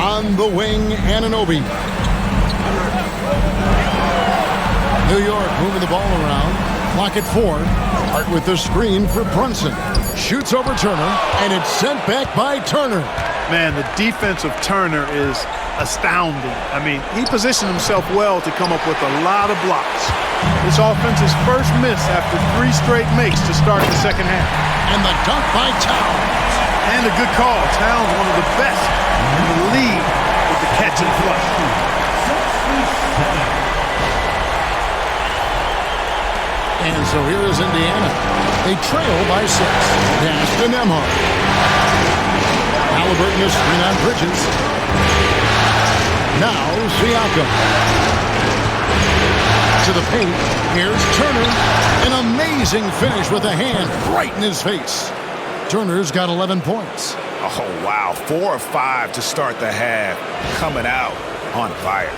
Speaker 2: On the wing, Anunoby. New York moving the ball around. Clock at 4. Hart with the screen for Brunson. Shoots over Turner, and it's sent back by Turner.
Speaker 4: Man, the defense of Turner is astounding. I mean, he positioned himself well to come up with a lot of blocks. This offense's first miss after 3 straight makes to start the second half.
Speaker 2: And the dunk by Towns.
Speaker 4: And a good call. Towns, one of the best in the league with the catch and flush.
Speaker 2: And so here is Indiana. They trail by 6. Pass to Nembhard. Halliburton is screen on Bridges. Now Siakam. To the paint. Here's Turner. An amazing finish with a hand right in his face. Turner's got 11 points.
Speaker 3: Oh, wow. 4 of 5 to start the half. Coming out on fire.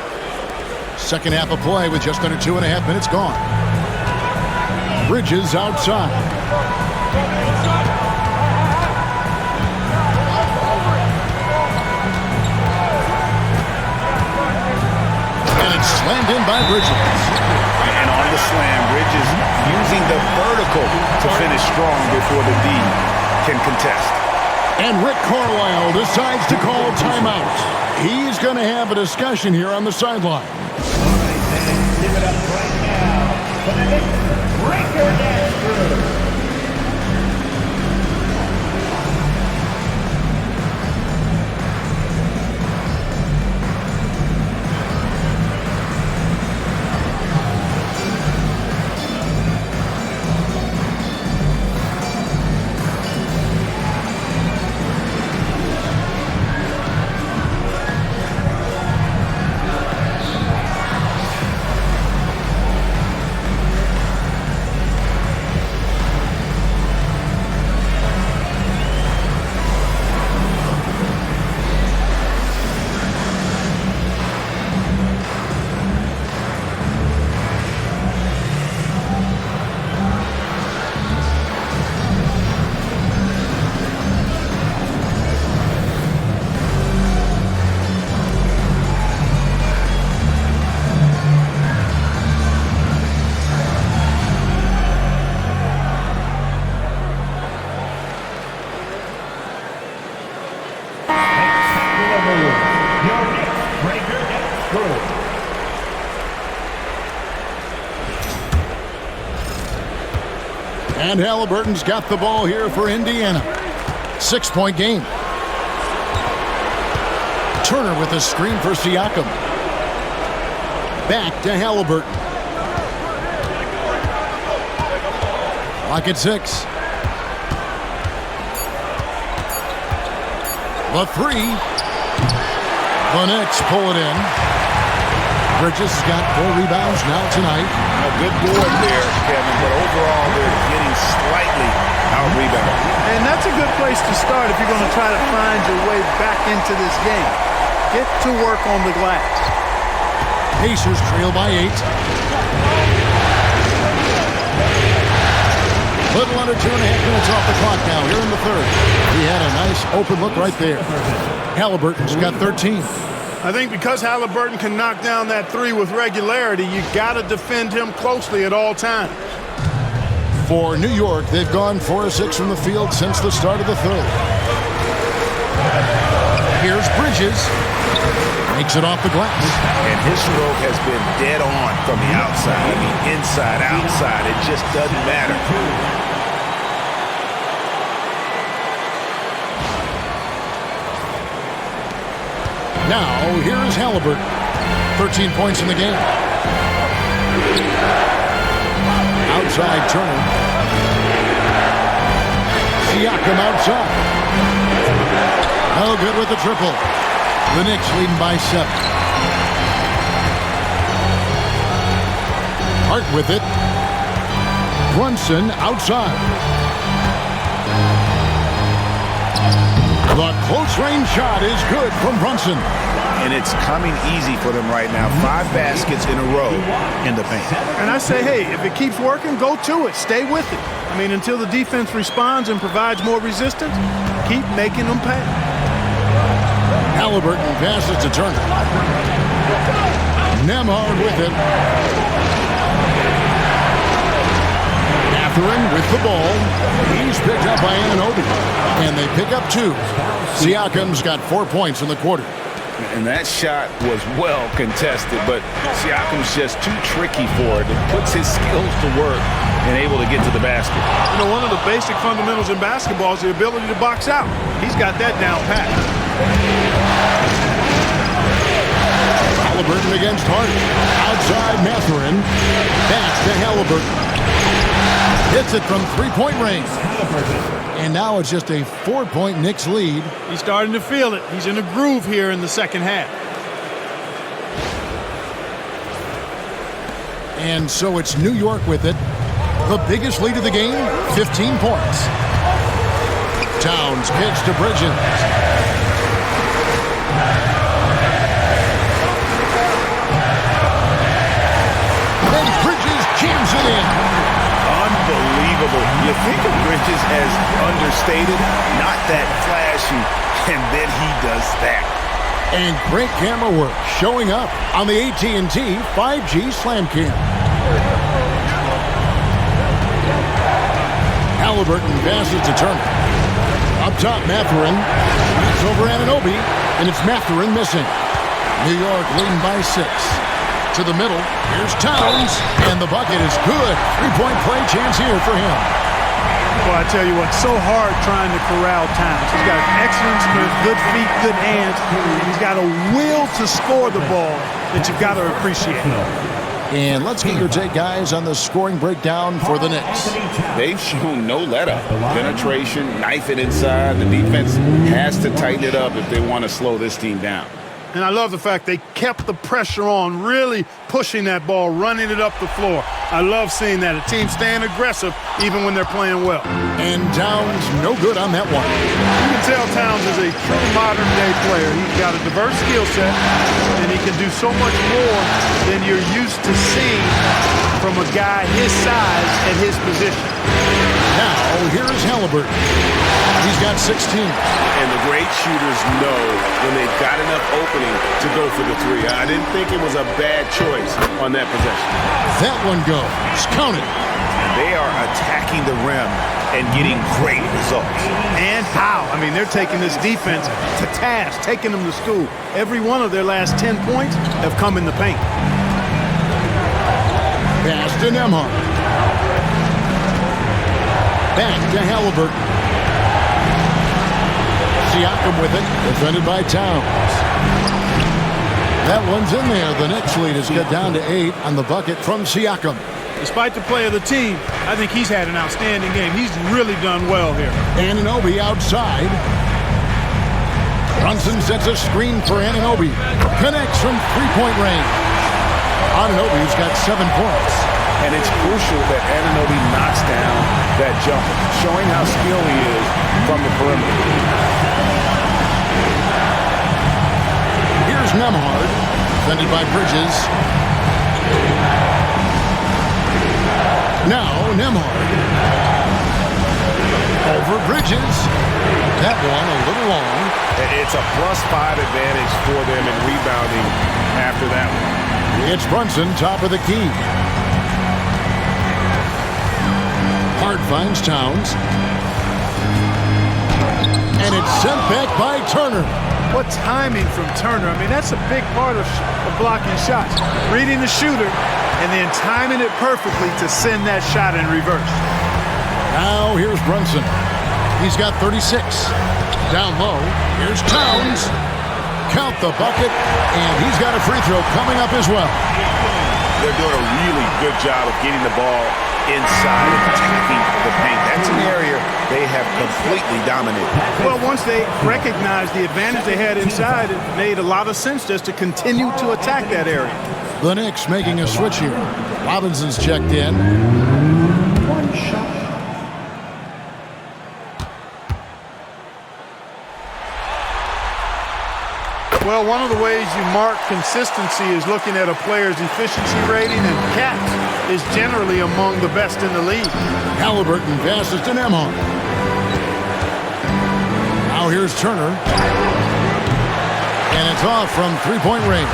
Speaker 2: Second half of play with just under 2.5 minutes gone. Bridges outside. And it's slammed in by Bridges.
Speaker 3: And on the slam, Bridges using the vertical to finish strong before the D can contest.
Speaker 2: And Rick Carlisle decides to call timeout. He's going to have a discussion here on the sideline.
Speaker 6: All right, fans, give it up right now for the Knicks. Break your dance through.
Speaker 2: And Halliburton's got the ball here for Indiana. 6-point game. Turner with a screen for Siakam. Back to Halliburton. Clock at 6. The 3. The Knicks pull it in. Bridges has got 4 rebounds now tonight.
Speaker 3: A good board there, Kevin, but overall they're getting slightly out-rebounded.
Speaker 4: And that's a good place to start if you're going to try to find your way back into this game. Get to work on the glass.
Speaker 2: Pacers trail by 8. Little under 2.5 minutes off the clock now here in the third. He had a nice open look right there. Halliburton's got 13.
Speaker 4: I think because Halliburton can knock down that 3 with regularity, you got to defend him closely at all times.
Speaker 2: For New York, they've gone 4 of 6 from the field since the start of the third. Here's Bridges. Makes it off the glass.
Speaker 3: And his stroke has been dead on from the outside. I mean, inside, outside. It just doesn't matter.
Speaker 2: Now, here is Halliburton. 13 points in the game. Outside Turner. Siakam outside. No good with the triple. The Knicks leading by 7. Hart with it. Brunson outside. The close-range shot is good from Brunson.
Speaker 3: And it's coming easy for them right now. 5 baskets in a row in the paint.
Speaker 4: And I say, hey, if it keeps working, go to it. Stay with it. I mean, until the defense responds and provides more resistance, keep making them pay.
Speaker 2: Halliburton passes to Turner. Nembhard with it. Mathurin with the ball. He's picked up by Anunoby. And they pick up 2. Siakam's got 4 points in the quarter.
Speaker 3: And that shot was well contested, but Siakam's just too tricky for it. It puts his skills to work and able to get to the basket.
Speaker 4: You know, one of the basic fundamentals in basketball is the ability to box out. He's got that down pat.
Speaker 2: Halliburton against Hart. Outside Mathurin. Back to Halliburton. Hits it from 3-point range. And now it's just a 4-point Knicks lead.
Speaker 4: He's starting to feel it. He's in a groove here in the second half.
Speaker 2: And so it's New York with it. The biggest lead of the game, 15 points. Towns kicks to Bridges. And Bridges jams it in.
Speaker 3: Unbelievable. You think of Bridges as understated, not that flashy, and then he does that.
Speaker 2: And great camera work showing up on the AT&T 5G Slam Cam. Halliburton passes to Turner. Up top, Mathurin. It's over Anunoby, and it's Mathurin missing. New York leading by 6. To the middle, here's Towns, and the bucket is good. 3-point play chance here for him.
Speaker 4: Well, I tell you what, so hard trying to corral Towns. He's got excellent strength, good feet, good hands, and he's got a will to score the ball that you've got to appreciate.
Speaker 2: And let's get your take, guys, on the scoring breakdown for the Knicks.
Speaker 3: They've shown no let-up. Penetration, knife it inside. The defense has to tighten it up if they want to slow this team down.
Speaker 4: And I love the fact they kept the pressure on, really pushing that ball, running it up the floor. I love seeing that. A team staying aggressive even when they're playing well.
Speaker 2: And Towns no good on that one.
Speaker 4: You can tell Towns is a true modern-day player. He's got a diverse skill set, and he can do so much more than you're used to seeing from a guy his size and his position.
Speaker 2: Now, here's Halliburton. He's got 16.
Speaker 7: And the great shooters know when they've got enough opening to go for the 3. I didn't think it was a bad choice on that possession.
Speaker 2: That one goes. Counted.
Speaker 3: They are attacking the rim and getting great results.
Speaker 4: And how? I mean, they're taking this defense to task, taking them to school. Every one of their last 10 points have come in the paint.
Speaker 2: Pass to Nembhard. Back to Halliburton. Siakam with it, defended by Towns. That one's in there. The Knicks lead is cut down to 8 on the bucket from Siakam.
Speaker 4: Despite the play of the team, I think he's had an outstanding game. He's really done well here.
Speaker 2: Anunoby outside. Brunson sets a screen for Anunoby. Connects from 3-point range. Anunoby's got 7 points.
Speaker 3: And it's crucial that Anunoby knocks down that jumper, showing how skilled he is from the perimeter.
Speaker 2: Here's Nembhard, defended by Bridges. Now Nembhard. Over Bridges. That one a little long.
Speaker 7: It's a +5 advantage for them in rebounding after that one.
Speaker 2: It's Brunson, top of the key. Hart finds Towns. And it's sent back by Turner.
Speaker 4: What timing from Turner. I mean, that's a big part of blocking shots. Reading the shooter and then timing it perfectly to send that shot in reverse.
Speaker 2: Now here's Brunson. He's got 36. Down low, here's Towns. Count the bucket, and he's got a free throw coming up as well.
Speaker 7: they're doing a really good job of getting the ball inside and attacking the paint. That's an area they have completely dominated.
Speaker 4: Well, once they recognized the advantage they had inside, it made a lot of sense just to continue to attack that area.
Speaker 2: The Knicks making a switch here. Robinson's checked in.
Speaker 6: One shot.
Speaker 4: Well, one of the ways you mark consistency is looking at a player's efficiency rating, and Cat is generally among the best in the league.
Speaker 2: Halliburton passes to Nembhard. Now here's Turner. And it's off from three-point range.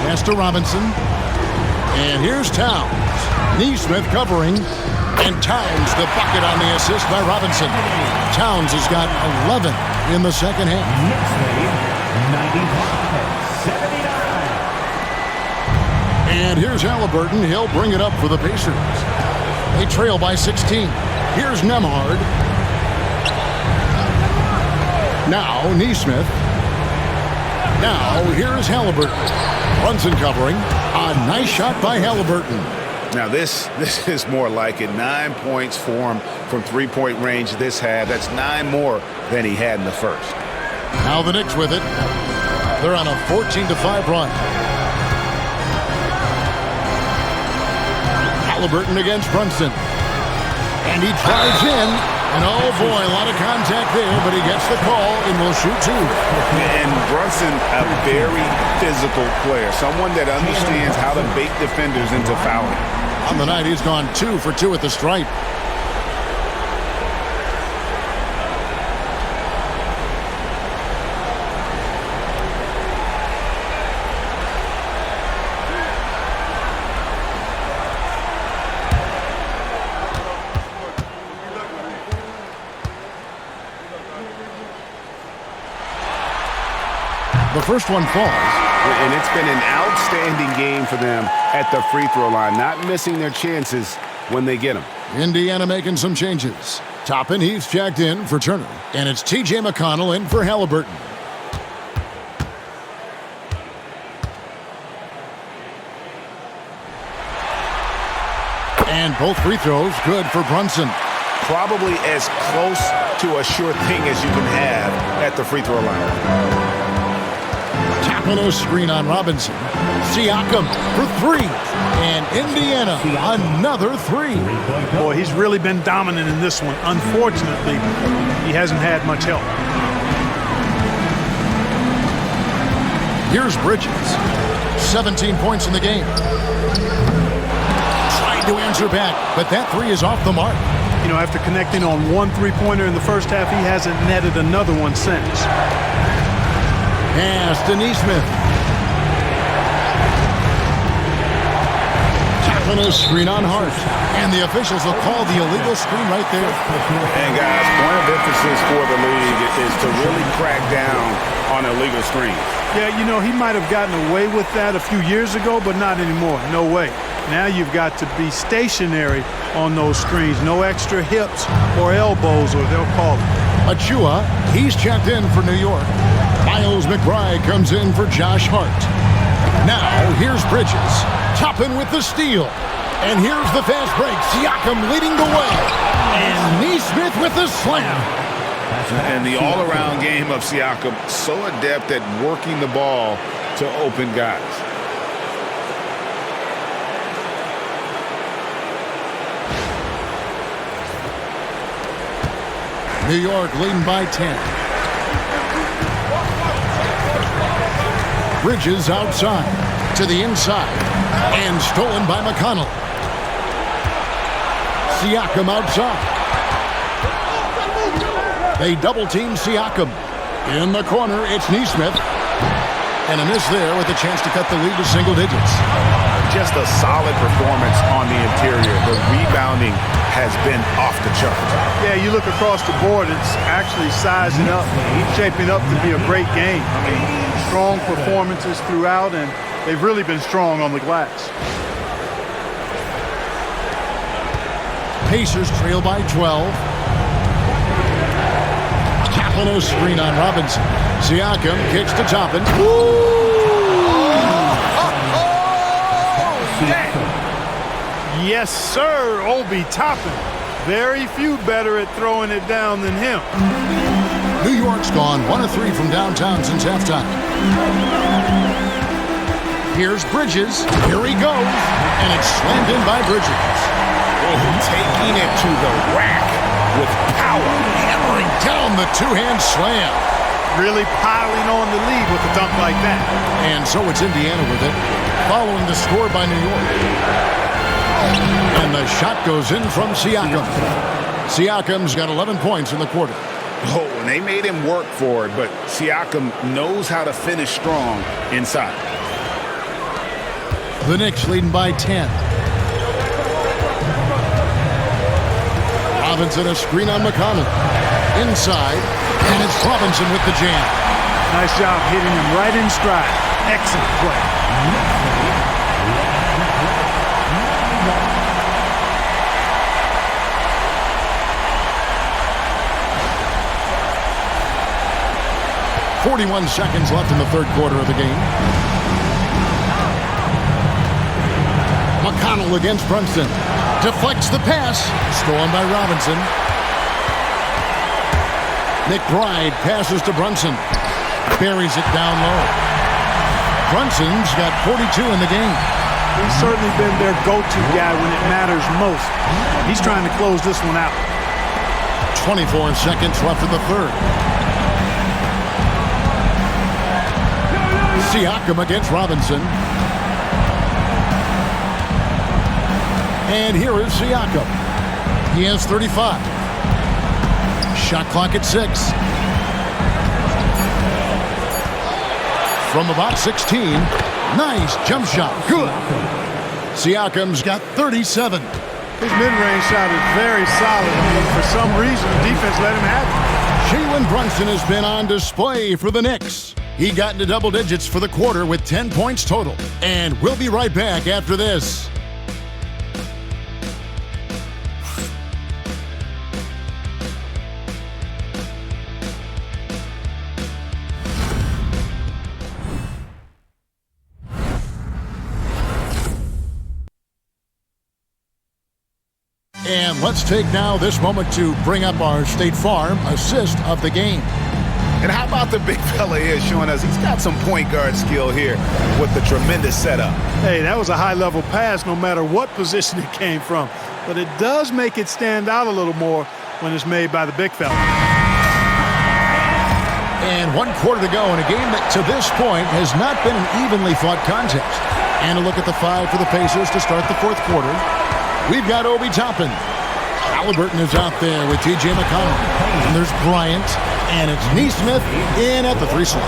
Speaker 2: Pass to Robinson. And here's Towns. Neesmith covering. And Towns the bucket on the assist by Robinson. Towns has got 11 in the second half.
Speaker 6: Knicks lead 95-79.
Speaker 2: And here's Halliburton. He'll bring it up for the Pacers. They trail by 16. Here's Nembhard. Now Neesmith. Now here's Halliburton. Brunson covering. A nice shot by Halliburton.
Speaker 3: Now this is more like it. 9 points for him from three-point range this half. That's 9 more than he had in the first.
Speaker 2: Now the Knicks with it. They're on a 14-5 run. Halliburton against Brunson. And he drives in. And oh boy, a lot of contact there, but he gets the call and will shoot two.
Speaker 3: And Brunson, a very physical player. Someone that understands how to bait defenders into fouling.
Speaker 2: On the night, he's gone 2 for 2 at the stripe. The first one falls.
Speaker 7: And it's been an outstanding game for them at the free throw line, not missing their chances when they get them.
Speaker 2: Indiana making some changes. Toppin, he's checked in for Turner. And it's T.J. McConnell in for Halliburton. And both free throws good for Brunson.
Speaker 7: Probably as close to a sure thing as you can have at the free throw line.
Speaker 2: Tapping a screen on Robinson. Siakam for 3. And Indiana, another 3.
Speaker 4: Boy, he's really been dominant in this one. Unfortunately, he hasn't had much help.
Speaker 2: Here's Bridges. 17 points in the game. Trying to answer back, but that 3 is off the mark.
Speaker 4: You know, after connecting on one three-pointer in the first half, he hasn't netted another one since.
Speaker 2: Pass to Neesmith. Tapping a screen on Hart. And the officials will call the illegal screen right there.
Speaker 3: And guys, point of emphasis for the league is to really crack down on illegal screens.
Speaker 4: Yeah, you know, he might have gotten away with that a few years ago, but not anymore. No way. Now you've got to be stationary on those screens. No extra hips or elbows, or they'll call it.
Speaker 2: Achua, he's checked in for New York. Miles McBride comes in for Josh Hart. Now, here's Bridges. Toppin with the steal. And here's the fast break. Siakam leading the way. And Neesmith with the slam.
Speaker 3: And the all-around game of Siakam, so adept at working the ball to open guys.
Speaker 2: New York leading by 10. Bridges outside to the inside and stolen by McConnell. Siakam outside. They double team Siakam. In the corner, it's Neesmith. And a miss there with a chance to cut the lead to single digits.
Speaker 7: Just a solid performance on the interior. The rebounding has been off the chart.
Speaker 4: Yeah, you look across the board, it's actually sizing up, shaping up to be a great game. I mean, strong performances throughout, and they've really been strong on the glass. Pacers
Speaker 2: trail by 12. and a screen on Robinson. Siakam kicks to Toppin.
Speaker 4: Yes, sir, Obi Toppin. Very few better at throwing it down than him.
Speaker 2: New York's gone 1 of 3 from downtown since halftime. Here's Bridges. Here he goes. And it's slammed in by Bridges.
Speaker 3: Taking it to the rack with power.
Speaker 2: Hammering down the two-hand slam.
Speaker 4: Really piling on the lead with a dunk like that.
Speaker 2: And so it's Indiana with it, following the score by New York. And the shot goes in from Siakam. Siakam's got 11 points in the quarter.
Speaker 3: Oh, and they made him work for it, but Siakam knows how to finish strong inside.
Speaker 2: The Knicks leading by 10. Robinson a screen on McConnell. Inside, and it's Robinson with the jam.
Speaker 4: Nice job hitting him right in stride. Excellent play.
Speaker 2: 41 seconds left in the third quarter of the game. McConnell against Brunson. Deflects the pass. Stolen by Robinson. McBride passes to Brunson. Buries it down low. Brunson's got 42 in the game.
Speaker 4: He's certainly been their go-to guy when it matters most. He's trying to close this one out.
Speaker 2: 24 seconds left in the third. Siakam against Robinson. And here is Siakam. He has 35. Shot clock at 6. From about 16. Nice jump shot. Good. Siakam's got 37.
Speaker 4: His mid-range shot is very solid. For some reason, the defense let him have it.
Speaker 2: Jalen Brunson has been on display for the Knicks. He got into double digits for the quarter with 10 points total. And we'll be right back after this. And let's take now this moment to bring up our State Farm assist of the game.
Speaker 3: And how about the big fella here showing us he's got some point guard skill here with the tremendous setup.
Speaker 4: Hey, that was a high-level pass no matter what position it came from. But it does make it stand out a little more when it's made by the big fella.
Speaker 2: And 1 quarter to go in a game that to this point has not been an evenly fought contest. And a look at the 5 for the Pacers to start the fourth quarter. We've got Obi Toppin. Halliburton is out there with T.J. McConnell. And there's Bryant. And it's Neesmith in at the 3 slot.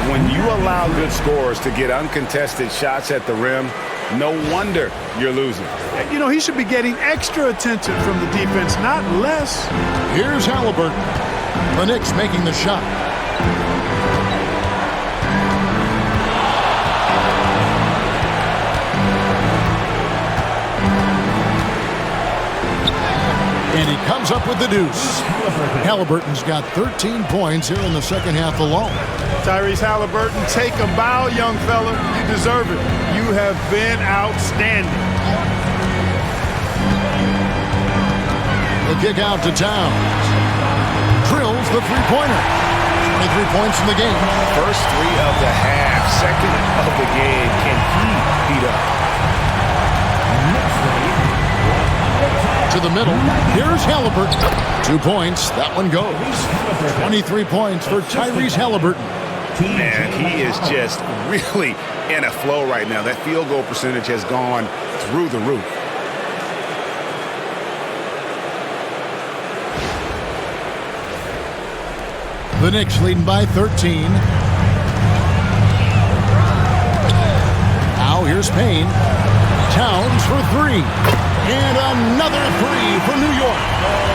Speaker 3: When you allow good scorers to get uncontested shots at the rim, no wonder you're losing.
Speaker 4: You know, he should be getting extra attention from the defense, not less.
Speaker 2: Here's Halliburton. The Knicks making the shot. And he comes up with the deuce. Halliburton's got 13 points here in the second half alone.
Speaker 4: Tyrese Halliburton, take a bow, young fella. You deserve it. You have been outstanding.
Speaker 2: The kick out to Towns. Drills the three-pointer. 23 points in the game.
Speaker 3: First 3 of the half. Second of the game. Can he beat up?
Speaker 2: To the middle. Here's Halliburton. 2 points. That one goes. 23 points for Tyrese Halliburton.
Speaker 3: Man, he is just really in a flow right now. That field goal percentage has gone through the roof.
Speaker 2: The Knicks leading by 13. Now here's Payne. Towns for 3. And another 3 for New York.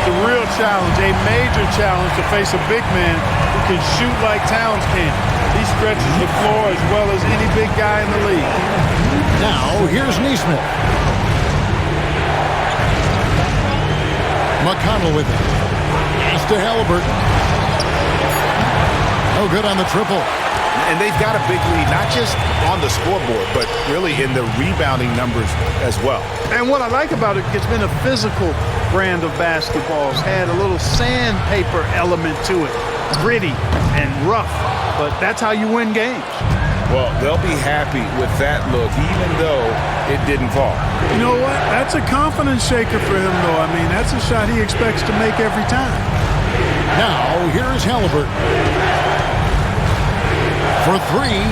Speaker 4: It's a real challenge, a major challenge to face a big man who can shoot like Towns can. He stretches the floor as well as any big guy in the league.
Speaker 2: Now here's Neesmith. McConnell with it. Pass to Halliburton. No good on the triple.
Speaker 3: And they've got a big lead, not just on the scoreboard, but really in the rebounding numbers as well.
Speaker 4: And what I like about it, it's been a physical brand of basketball. It's had a little sandpaper element to it, gritty and rough, but that's how you win games.
Speaker 3: Well, they'll be happy with that look, even though it didn't fall.
Speaker 4: You know what? That's a confidence shaker for him, though. I mean, that's a shot he expects to make every time.
Speaker 2: Now, here is Halliburton. For three.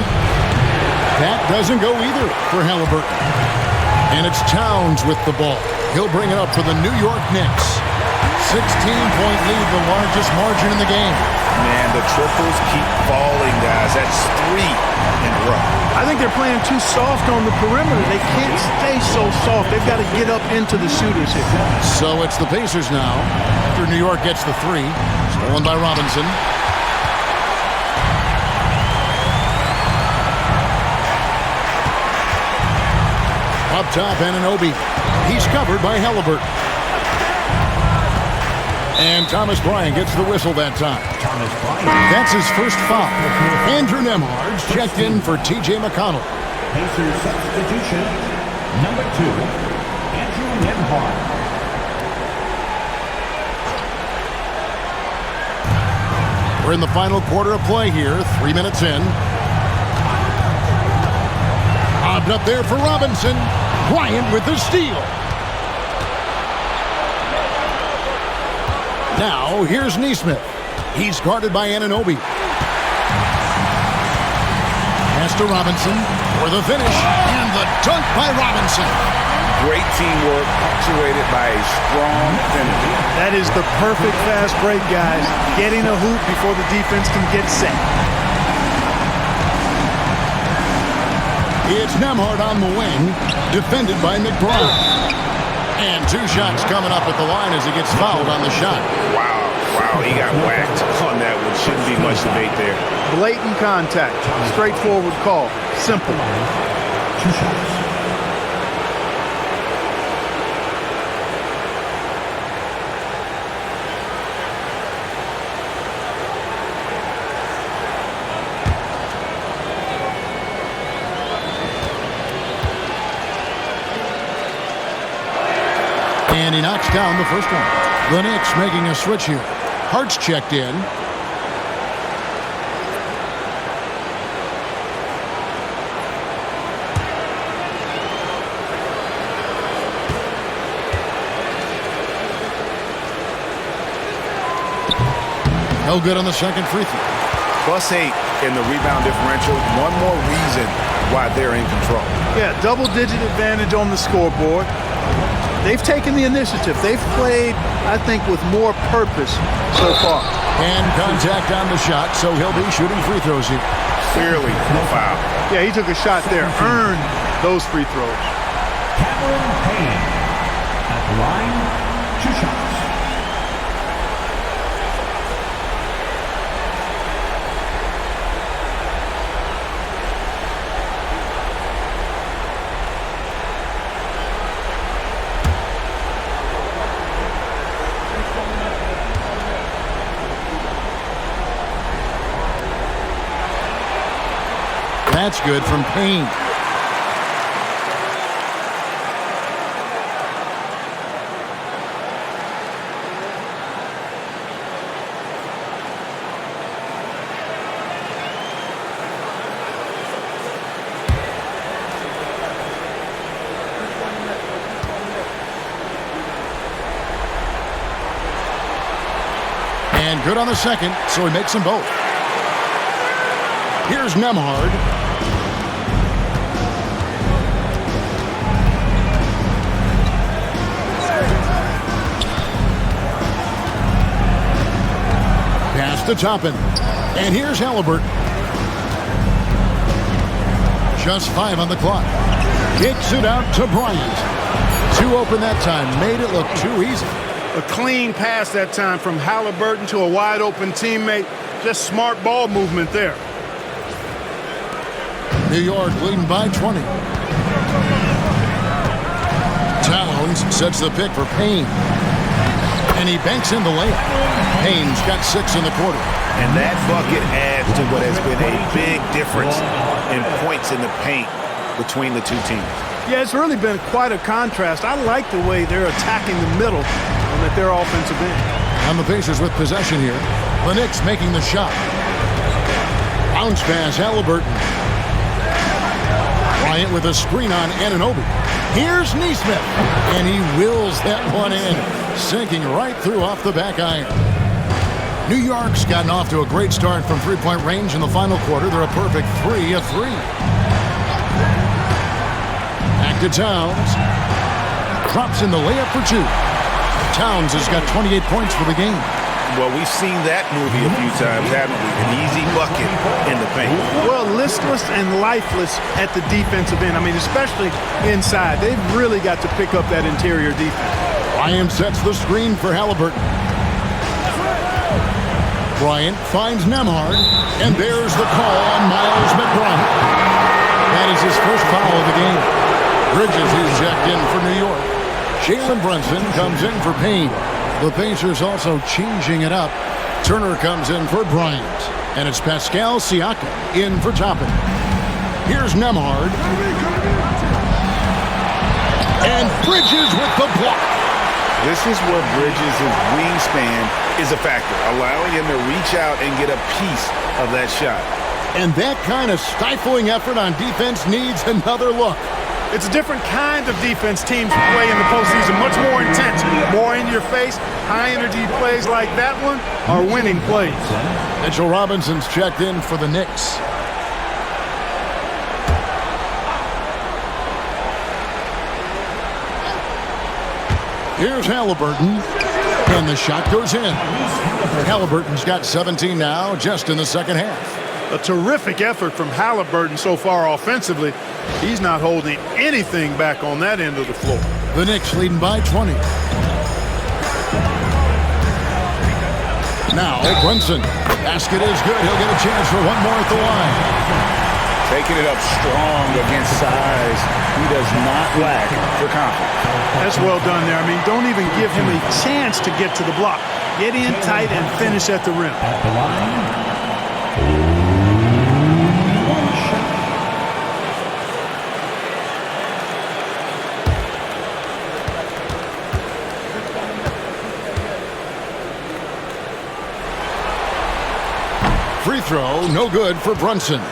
Speaker 2: That doesn't go either for Halliburton. And it's Towns with the ball. He'll bring it up for the New York Knicks. 16-point lead, the largest margin in the game.
Speaker 3: Man, the triples keep falling, guys. That's 3 in a row.
Speaker 4: I think they're playing too soft on the perimeter. They can't stay so soft. They've got to get up into the shooters here.
Speaker 2: So it's the Pacers now. After New York gets the three. Stolen by Robinson. Up top, Anunoby. He's covered by Halliburton. And Thomas Bryant gets the whistle that time. That's his first foul. Andrew Nembhard's checked in for T.J. McConnell.
Speaker 6: Pacers substitution, number 2, Andrew Nembhard.
Speaker 2: We're in the final quarter of play here, 3 minutes in. Lobbed up there for Robinson. Bryant with the steal. Now, here's Nesmith. He's guarded by Anunoby. Pass to Robinson for the finish. And the dunk by Robinson.
Speaker 3: Great teamwork, punctuated by a strong finish.
Speaker 4: That is the perfect fast break, guys. Getting a hoop before the defense can get set.
Speaker 2: It's Nembhard on the wing, defended by McBride. And 2 shots coming up at the line as he gets fouled on the shot.
Speaker 3: Wow, he got whacked on that one. Shouldn't be much debate there.
Speaker 4: Blatant contact. Straightforward call. Simple.
Speaker 6: 2 shots.
Speaker 2: And he knocks down the first one. The Knicks making a switch here. Hart's checked in. No good on the second free throw.
Speaker 3: +8 in the rebound differential. One more reason why they're in control.
Speaker 4: Yeah, double-digit advantage on the scoreboard. They've taken the initiative. They've played, I think, with more purpose so far.
Speaker 2: And contact on the shot, so he'll be shooting free throws here.
Speaker 3: Clearly, no foul.
Speaker 4: Yeah, he took a shot there. Earned those free throws.
Speaker 6: Cameron Payne at the line, 2 shots.
Speaker 2: That's good from Payne. And good on the second, so he makes them both. Here's Nembhard. Pass to Toppin. And here's Halliburton. Just 5 on the clock. Kicks it out to Bryant. 2 open that time. Made it look too easy.
Speaker 4: A clean pass that time from Halliburton to a wide-open teammate. Just smart ball movement there.
Speaker 2: New York leading by 20. Towns sets the pick for Payne. And he banks in the layup. Payne's got 6 in the quarter.
Speaker 3: And that bucket adds to what has been a big difference in points in the paint between the two teams.
Speaker 4: Yeah, it's really been quite a contrast. I like the way they're attacking the middle and at their offensive end.
Speaker 2: And the Pacers with possession here. The Knicks making the shot. Bounce pass, Halliburton. Bryant with a screen on Anunoby. Here's Nesmith. And he wills that one in, sinking right through off the back iron. New York's gotten off to a great start from three-point range in the final quarter. They're a perfect 3 of 3. Back to Towns. Drops in the layup for 2. Towns has got 28 points for the game.
Speaker 3: Well, we've seen that movie a few times, haven't we? An easy bucket in the paint.
Speaker 4: Well, listless and lifeless at the defensive end. I mean, especially inside. They've really got to pick up that interior defense.
Speaker 2: Bryant sets the screen for Halliburton. Bryant finds Nemhard, and there's the call on Miles McBride. That is his first foul of the game. Bridges is checked in for New York. Jalen Brunson comes in for Payne. The Pacers also changing it up. Turner comes in for Bryant. And it's Pascal Siakam in for Toppin. Here's Nemhard. And Bridges with the block.
Speaker 3: This is where Bridges' wingspan is a factor, allowing him to reach out and get a piece of that shot.
Speaker 2: And that kind of stifling effort on defense needs another look.
Speaker 4: It's a different kind of defense teams play in the postseason, much more intense, more in your face. High-energy plays like that one are winning plays.
Speaker 2: Mitchell Robinson's checked in for the Knicks. Here's Halliburton, and the shot goes in. Halliburton's got 17 now, just in the second half.
Speaker 4: A terrific effort from Halliburton so far offensively. He's not holding anything back on that end of the floor.
Speaker 2: The Knicks leading by 20. Now, Brunson. Basket is good. He'll get a chance for one more at the line.
Speaker 3: Taking it up strong against size. He does not lack for confidence.
Speaker 4: That's well done there. I mean, don't even give him a chance to get to the block. Get in tight and finish at the rim.
Speaker 6: At the line.
Speaker 2: Free throw, no good for Brunson.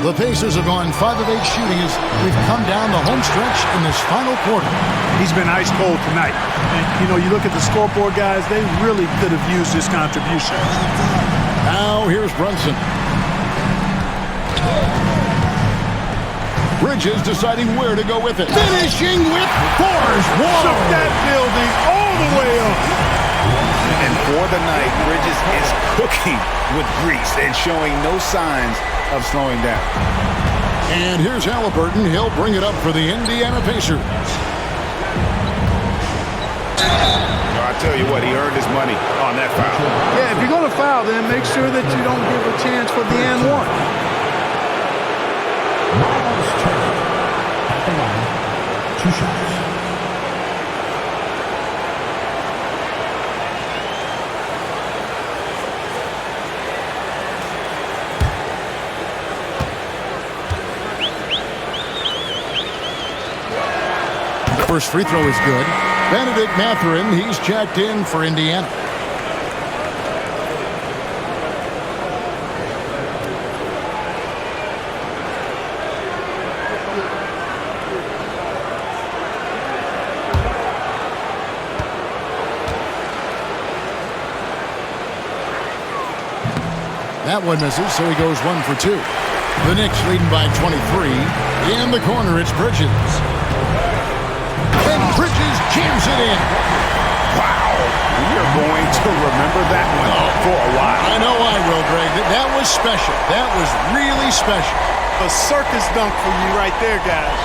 Speaker 2: The Pacers have gone 5 of 8 shooting as we've come down the home stretch in this final quarter.
Speaker 4: He's been ice cold tonight. And, you know, you look at the scoreboard, guys, they really could have used his contribution.
Speaker 2: Now here's Brunson. Bridges deciding where to go with it. Finishing with force.
Speaker 4: Shook that building all the way up.
Speaker 3: And for the night, Bridges is cooking with grease and showing no signs of slowing down.
Speaker 2: And here's Halliburton. He'll bring it up for the Indiana Pacers.
Speaker 3: I tell you what, he earned his money on that foul.
Speaker 4: Yeah, if you're going to foul, then make sure that you don't give a chance for the and one.
Speaker 6: Miles Turner at the line. 2 shots.
Speaker 2: First free throw is good. Benedict Mathurin, he's checked in for Indiana. That one misses, so he goes 1 for 2. The Knicks leading by 23. In the corner, it's Bridges. And Bridges jams it in.
Speaker 3: Wow. We are going to remember that one for a while.
Speaker 2: I know I will, Greg. That was special. That was really special.
Speaker 4: A circus dunk for you right there, guys.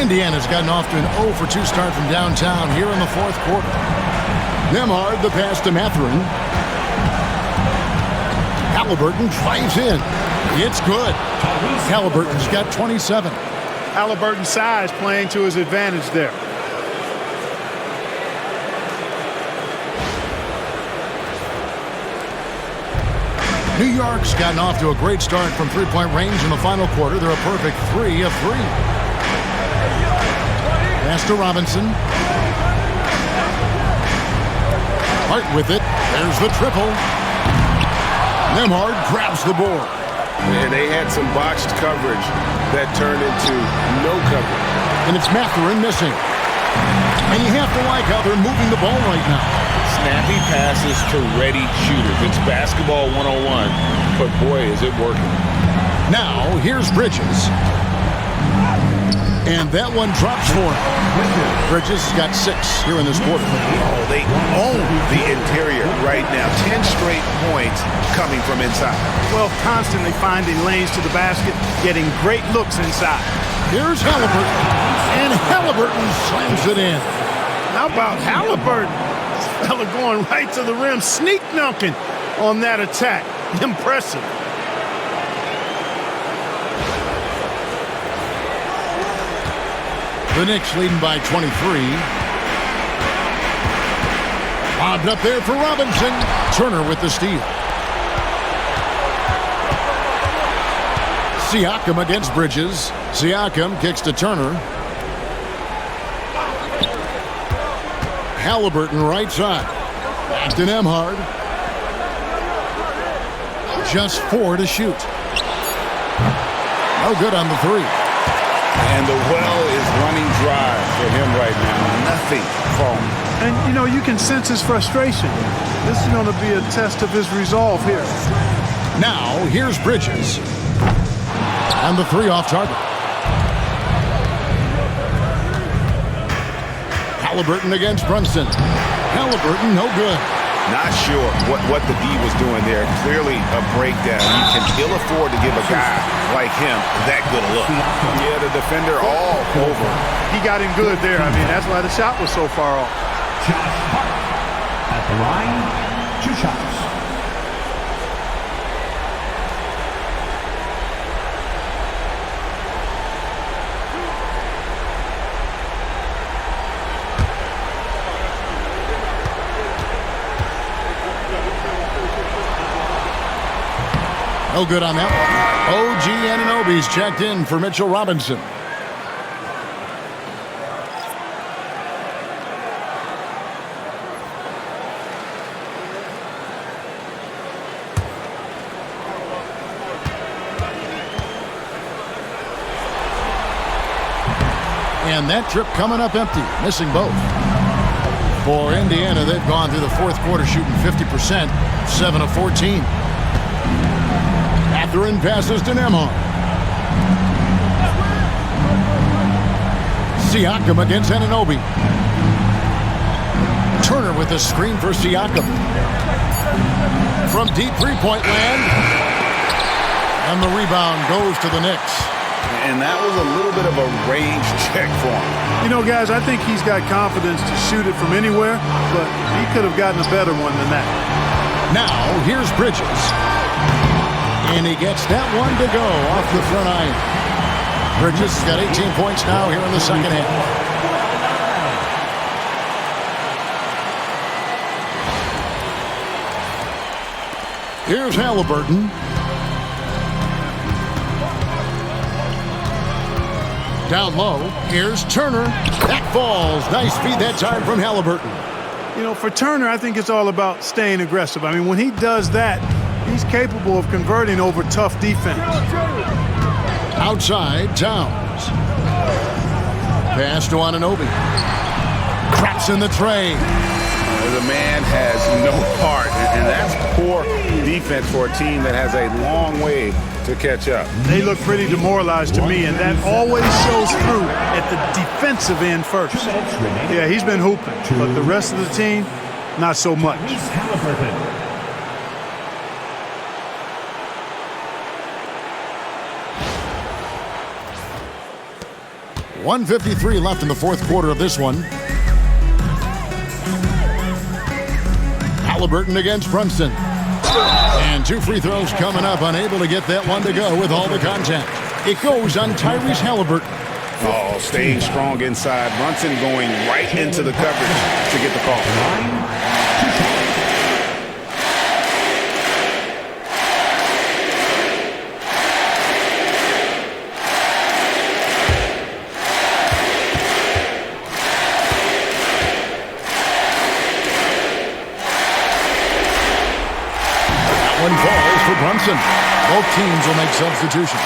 Speaker 2: Indiana's gotten off to an 0 for 2 start from downtown here in the fourth quarter. Nemhard, the pass to Mathurin. Halliburton drives in. It's good. Halliburton's got 27.
Speaker 4: Halliburton's size playing to his advantage there.
Speaker 2: New York's gotten off to a great start from three-point range in the final quarter. They're a perfect 3 of 3. Pass to Robinson. Hart with it. There's the triple. Nembhard grabs the board.
Speaker 7: And they had some botched coverage that turned into no coverage.
Speaker 2: And it's Mathurin missing. And you have to like how they're moving the ball right now.
Speaker 3: Snappy passes to ready shooters. It's basketball 101, but boy, is it working.
Speaker 2: Now, here's Bridges. And that one drops for him. Bridges got 6 here in this quarter.
Speaker 7: Oh, they own the interior right now. 10 straight points coming from inside.
Speaker 4: Well, constantly finding lanes to the basket, getting great looks inside.
Speaker 2: Here's Halliburton. And Halliburton slams it in.
Speaker 4: How about Halliburton? This fella going right to the rim, sneak dunking on that attack. Impressive.
Speaker 2: The Knicks leading by 23. Lobbed up there for Robinson. Turner with the steal. Siakam against Bridges. Siakam kicks to Turner. Halliburton right side. Back to Nembhard. Just 4 to shoot. No good on the 3.
Speaker 3: And the well is running dry for him right now. Nothing falling.
Speaker 4: And, you know, you can sense his frustration. This is going to be a test of his resolve here.
Speaker 2: Now, here's Bridges. And the 3 off target. Halliburton against Brunson. Halliburton, no good.
Speaker 7: Not sure what the D was doing there. Clearly a breakdown. You can ill afford to give a guy like him that good a look. Yeah, the defender all over.
Speaker 4: He got him good there. I mean, that's why the shot was so far off.
Speaker 6: Josh Hart at the line, 2 shots.
Speaker 2: No good on that one. OG Anunoby's checked in for Mitchell Robinson. And that trip coming up empty, missing both. For Indiana, they've gone through the 4th quarter shooting 50%, 7 of 14. Mathurin passes to Nembhard. Siakam against Anunoby. Turner with a screen for Siakam. From deep three-point land. And the rebound goes to the Knicks.
Speaker 3: And that was a little bit of a range check for him.
Speaker 4: You know, guys, I think he's got confidence to shoot it from anywhere, but he could have gotten a better one than that.
Speaker 2: Now, here's Bridges. And he gets that one to go off the front iron. Bridges has got 18 points now here in the second half. Here's Halliburton. Down low. Here's Turner. That falls. Nice feed that time from Halliburton.
Speaker 4: You know, for Turner, I think it's all about staying aggressive. I mean, when he does that, he's capable of converting over tough defense.
Speaker 2: Outside, Towns. Pass to Anunoby. Craps in the tray.
Speaker 3: The man has no heart, and that's poor defense for a team that has a long way to catch up.
Speaker 4: They look pretty demoralized to me, and that always shows through at the defensive end first. Yeah, he's been hooping, but the rest of the team, not so much.
Speaker 2: 1:53 left in the 4th quarter of this one. Halliburton against Brunson. And 2 free throws coming up, unable to get that one to go with all the contact. It goes on Tyrese Halliburton.
Speaker 3: Oh, staying strong inside. Brunson going right into the coverage to get the call.
Speaker 2: falls for Brunson. Both teams will make substitutions.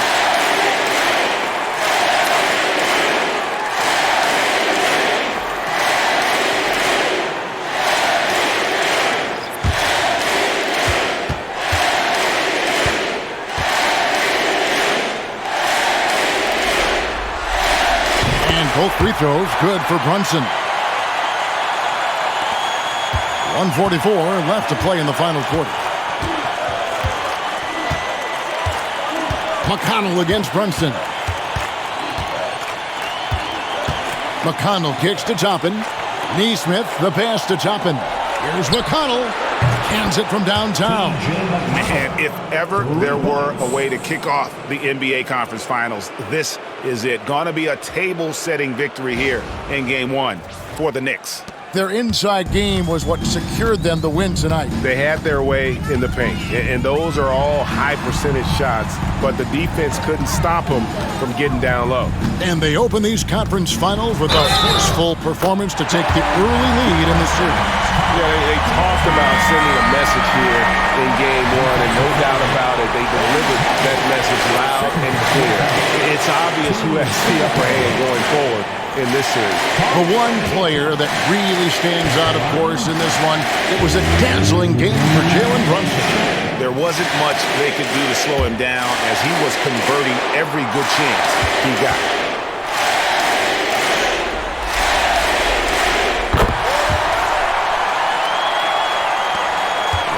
Speaker 2: Both free throws good for Brunson. 1:44 left to play in the final quarter. McConnell against Brunson. McConnell kicks to Toppin. Neesmith, the pass to Toppin. Here's McConnell. Hands it from downtown.
Speaker 7: Man, if ever there were a way to kick off the NBA Conference Finals, this is it. Gonna be a table-setting victory here in Game 1 for the Knicks.
Speaker 2: Their inside game was what secured them the win tonight.
Speaker 7: They had their way in the paint, and those are all high-percentage shots, but the defense couldn't stop them from getting down low.
Speaker 2: And they open these conference finals with a forceful performance to take the early lead in the series.
Speaker 7: Yeah, they talked about sending a message here in Game 1, and no doubt about it, they delivered that message loud and clear. It's obvious who has the upper hand going forward in this series.
Speaker 2: The one player that really stands out, of course, in this one, it was a dazzling game for Jalen Brunson.
Speaker 7: There wasn't much they could do to slow him down as he was converting every good chance he got.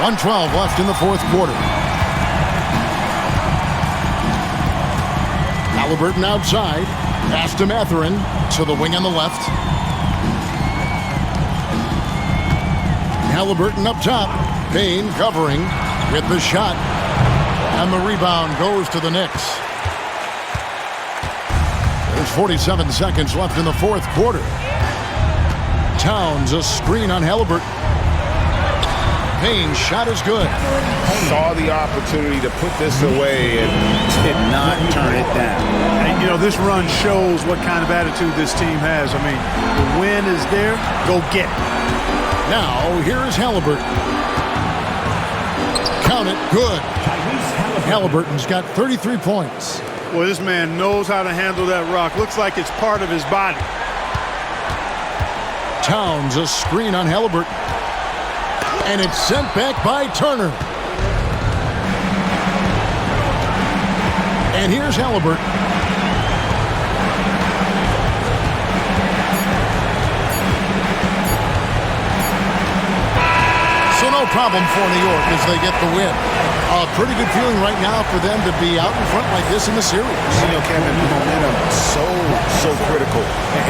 Speaker 2: .112 left in the fourth quarter. Halliburton outside. Pass to Mathurin to the wing on the left. Halliburton up top. Payne covering with the shot. And the rebound goes to the Knicks. There's 47 seconds left in the fourth quarter. Towns a screen on Halliburton. Payne's shot is good.
Speaker 7: Saw the opportunity to put this away and did not turn it down.
Speaker 4: And, you know, this run shows what kind of attitude this team has. I mean, the win is there. Go get it.
Speaker 2: Now, here's Halliburton. Count it. Good. Halliburton's got 33 points.
Speaker 4: Well, this man knows how to handle that rock. Looks like it's part of his body.
Speaker 2: Towns a screen on Halliburton. And it's sent back by Turner. And here's Halliburton. So no problem for New York as they get the win. A pretty good feeling right now for them to be out in front like this in the series.
Speaker 7: You know, Kevin, momentum so critical.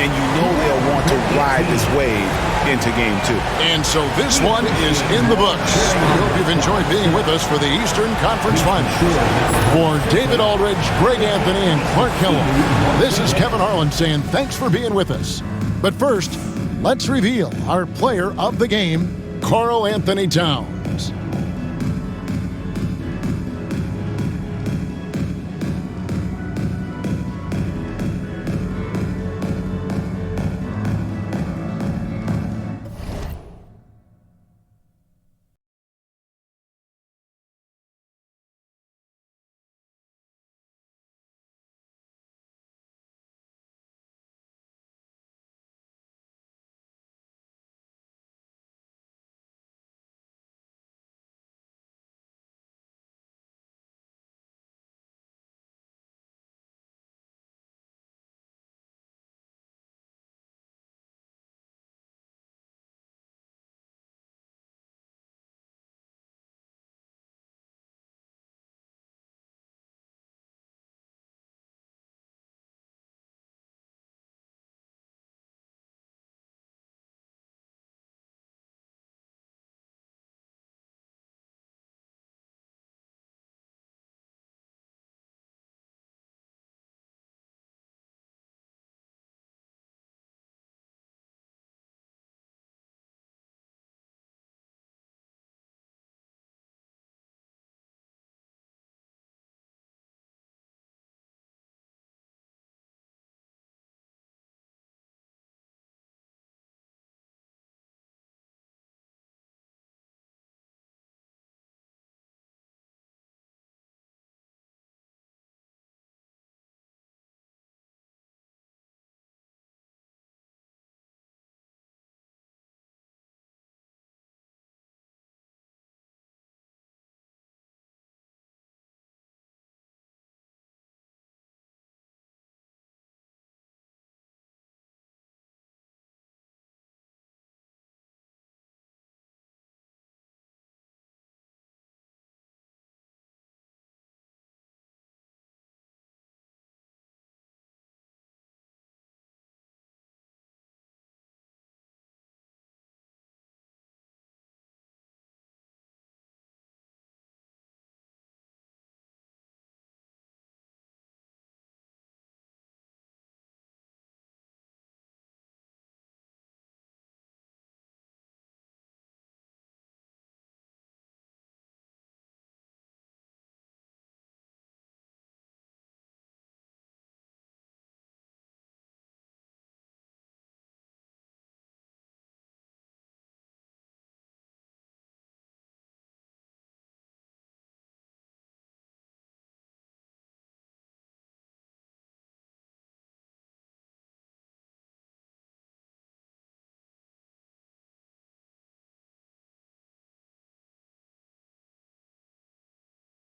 Speaker 7: And you know they'll want to ride this wave into Game 2.
Speaker 2: And so this one is in the books. We hope you've enjoyed being with us for the Eastern Conference Finals. For David Aldridge, Greg Anthony, and Clark Kellum, this is Kevin Harlan saying thanks for being with us. But first, let's reveal our player of the game, Karl Anthony Towns.